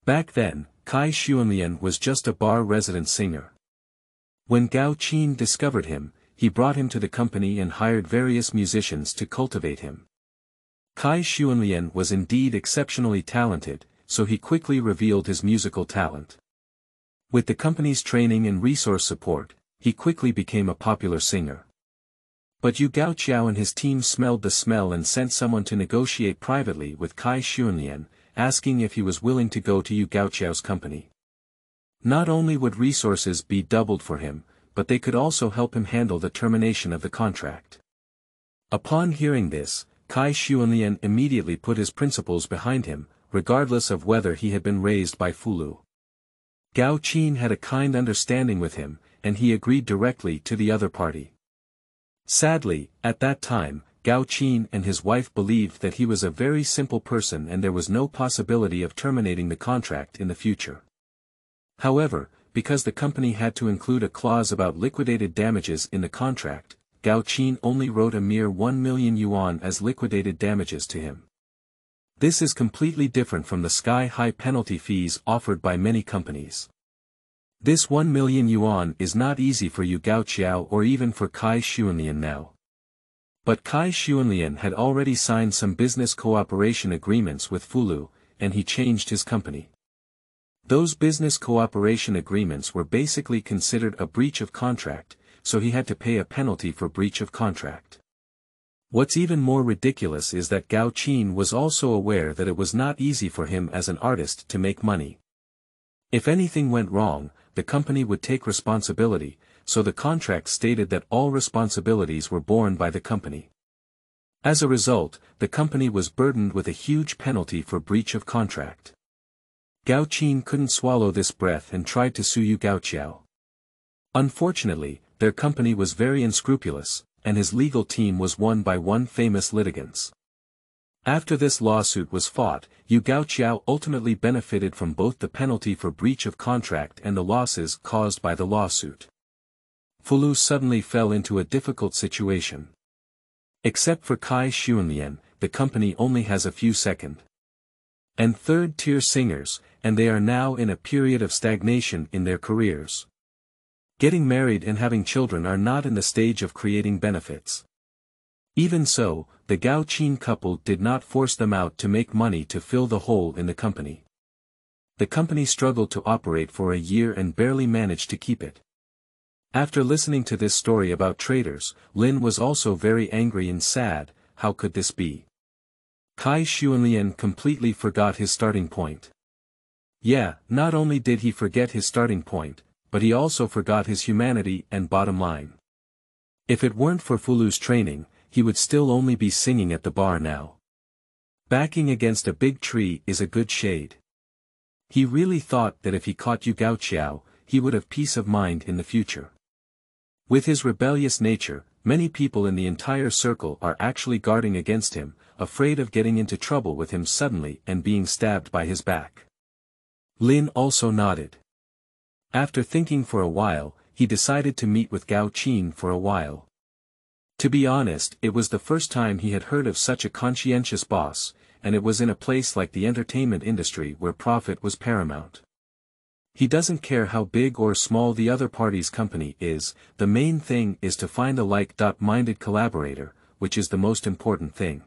Back then, Cai.Lin was just a bar resident singer. When Gao Qin discovered him, he brought him to the company and hired various musicians to cultivate him. Cai.Lin was indeed exceptionally talented, so he quickly revealed his musical talent. With the company's training and resource support, he quickly became a popular singer. But Yu Gaoqiao and his team smelled the smell and sent someone to negotiate privately with Cai.Lin, asking if he was willing to go to Yu Gaoqiao's company. Not only would resources be doubled for him, but they could also help him handle the termination of the contract. Upon hearing this, Cai.Lin immediately put his principles behind him, regardless of whether he had been raised by Fulu. Gao Qin had a kind understanding with him, and he agreed directly to the other party. Sadly, at that time, Gao Qin and his wife believed that he was a very simple person and there was no possibility of terminating the contract in the future. However, because the company had to include a clause about liquidated damages in the contract, Gao Qin only wrote a mere 1 million yuan as liquidated damages to him. This is completely different from the sky-high penalty fees offered by many companies. This 1 million yuan is not easy for Yu Gaoqiao or even for Cai.Lin now. But Cai.Lin had already signed some business cooperation agreements with Fulu, and he changed his company. Those business cooperation agreements were basically considered a breach of contract, so he had to pay a penalty for breach of contract. What's even more ridiculous is that Gao Qin was also aware that it was not easy for him as an artist to make money. If anything went wrong, the company would take responsibility, so the contract stated that all responsibilities were borne by the company. As a result, the company was burdened with a huge penalty for breach of contract. Gao Qin couldn't swallow this breath and tried to sue Yu Gaoqiao. Unfortunately, their company was very unscrupulous, and his legal team was won by one famous litigants. After this lawsuit was fought, Yu Gaoqiao ultimately benefited from both the penalty for breach of contract and the losses caused by the lawsuit. Fulu suddenly fell into a difficult situation. Except for Cai.Lin, the company only has a few second and third-tier singers, and they are now in a period of stagnation in their careers. Getting married and having children are not in the stage of creating benefits. Even so, the Gao Qin couple did not force them out to make money to fill the hole in the company. The company struggled to operate for a year and barely managed to keep it. After listening to this story about traitors, Lin was also very angry and sad. How could this be? Cai.Lin completely forgot his starting point. Yeah, not only did he forget his starting point, but he also forgot his humanity and bottom line. If it weren't for Fulu's training, he would still only be singing at the bar now. Backing against a big tree is a good shade. He really thought that if he caught Yu Gaoqiao, he would have peace of mind in the future. With his rebellious nature, many people in the entire circle are actually guarding against him, afraid of getting into trouble with him suddenly and being stabbed by his back. Lin also nodded. After thinking for a while, he decided to meet with Gao Qin for a while. To be honest, it was the first time he had heard of such a conscientious boss, and it was in a place like the entertainment industry where profit was paramount. He doesn't care how big or small the other party's company is, the main thing is to find a like-minded collaborator, which is the most important thing.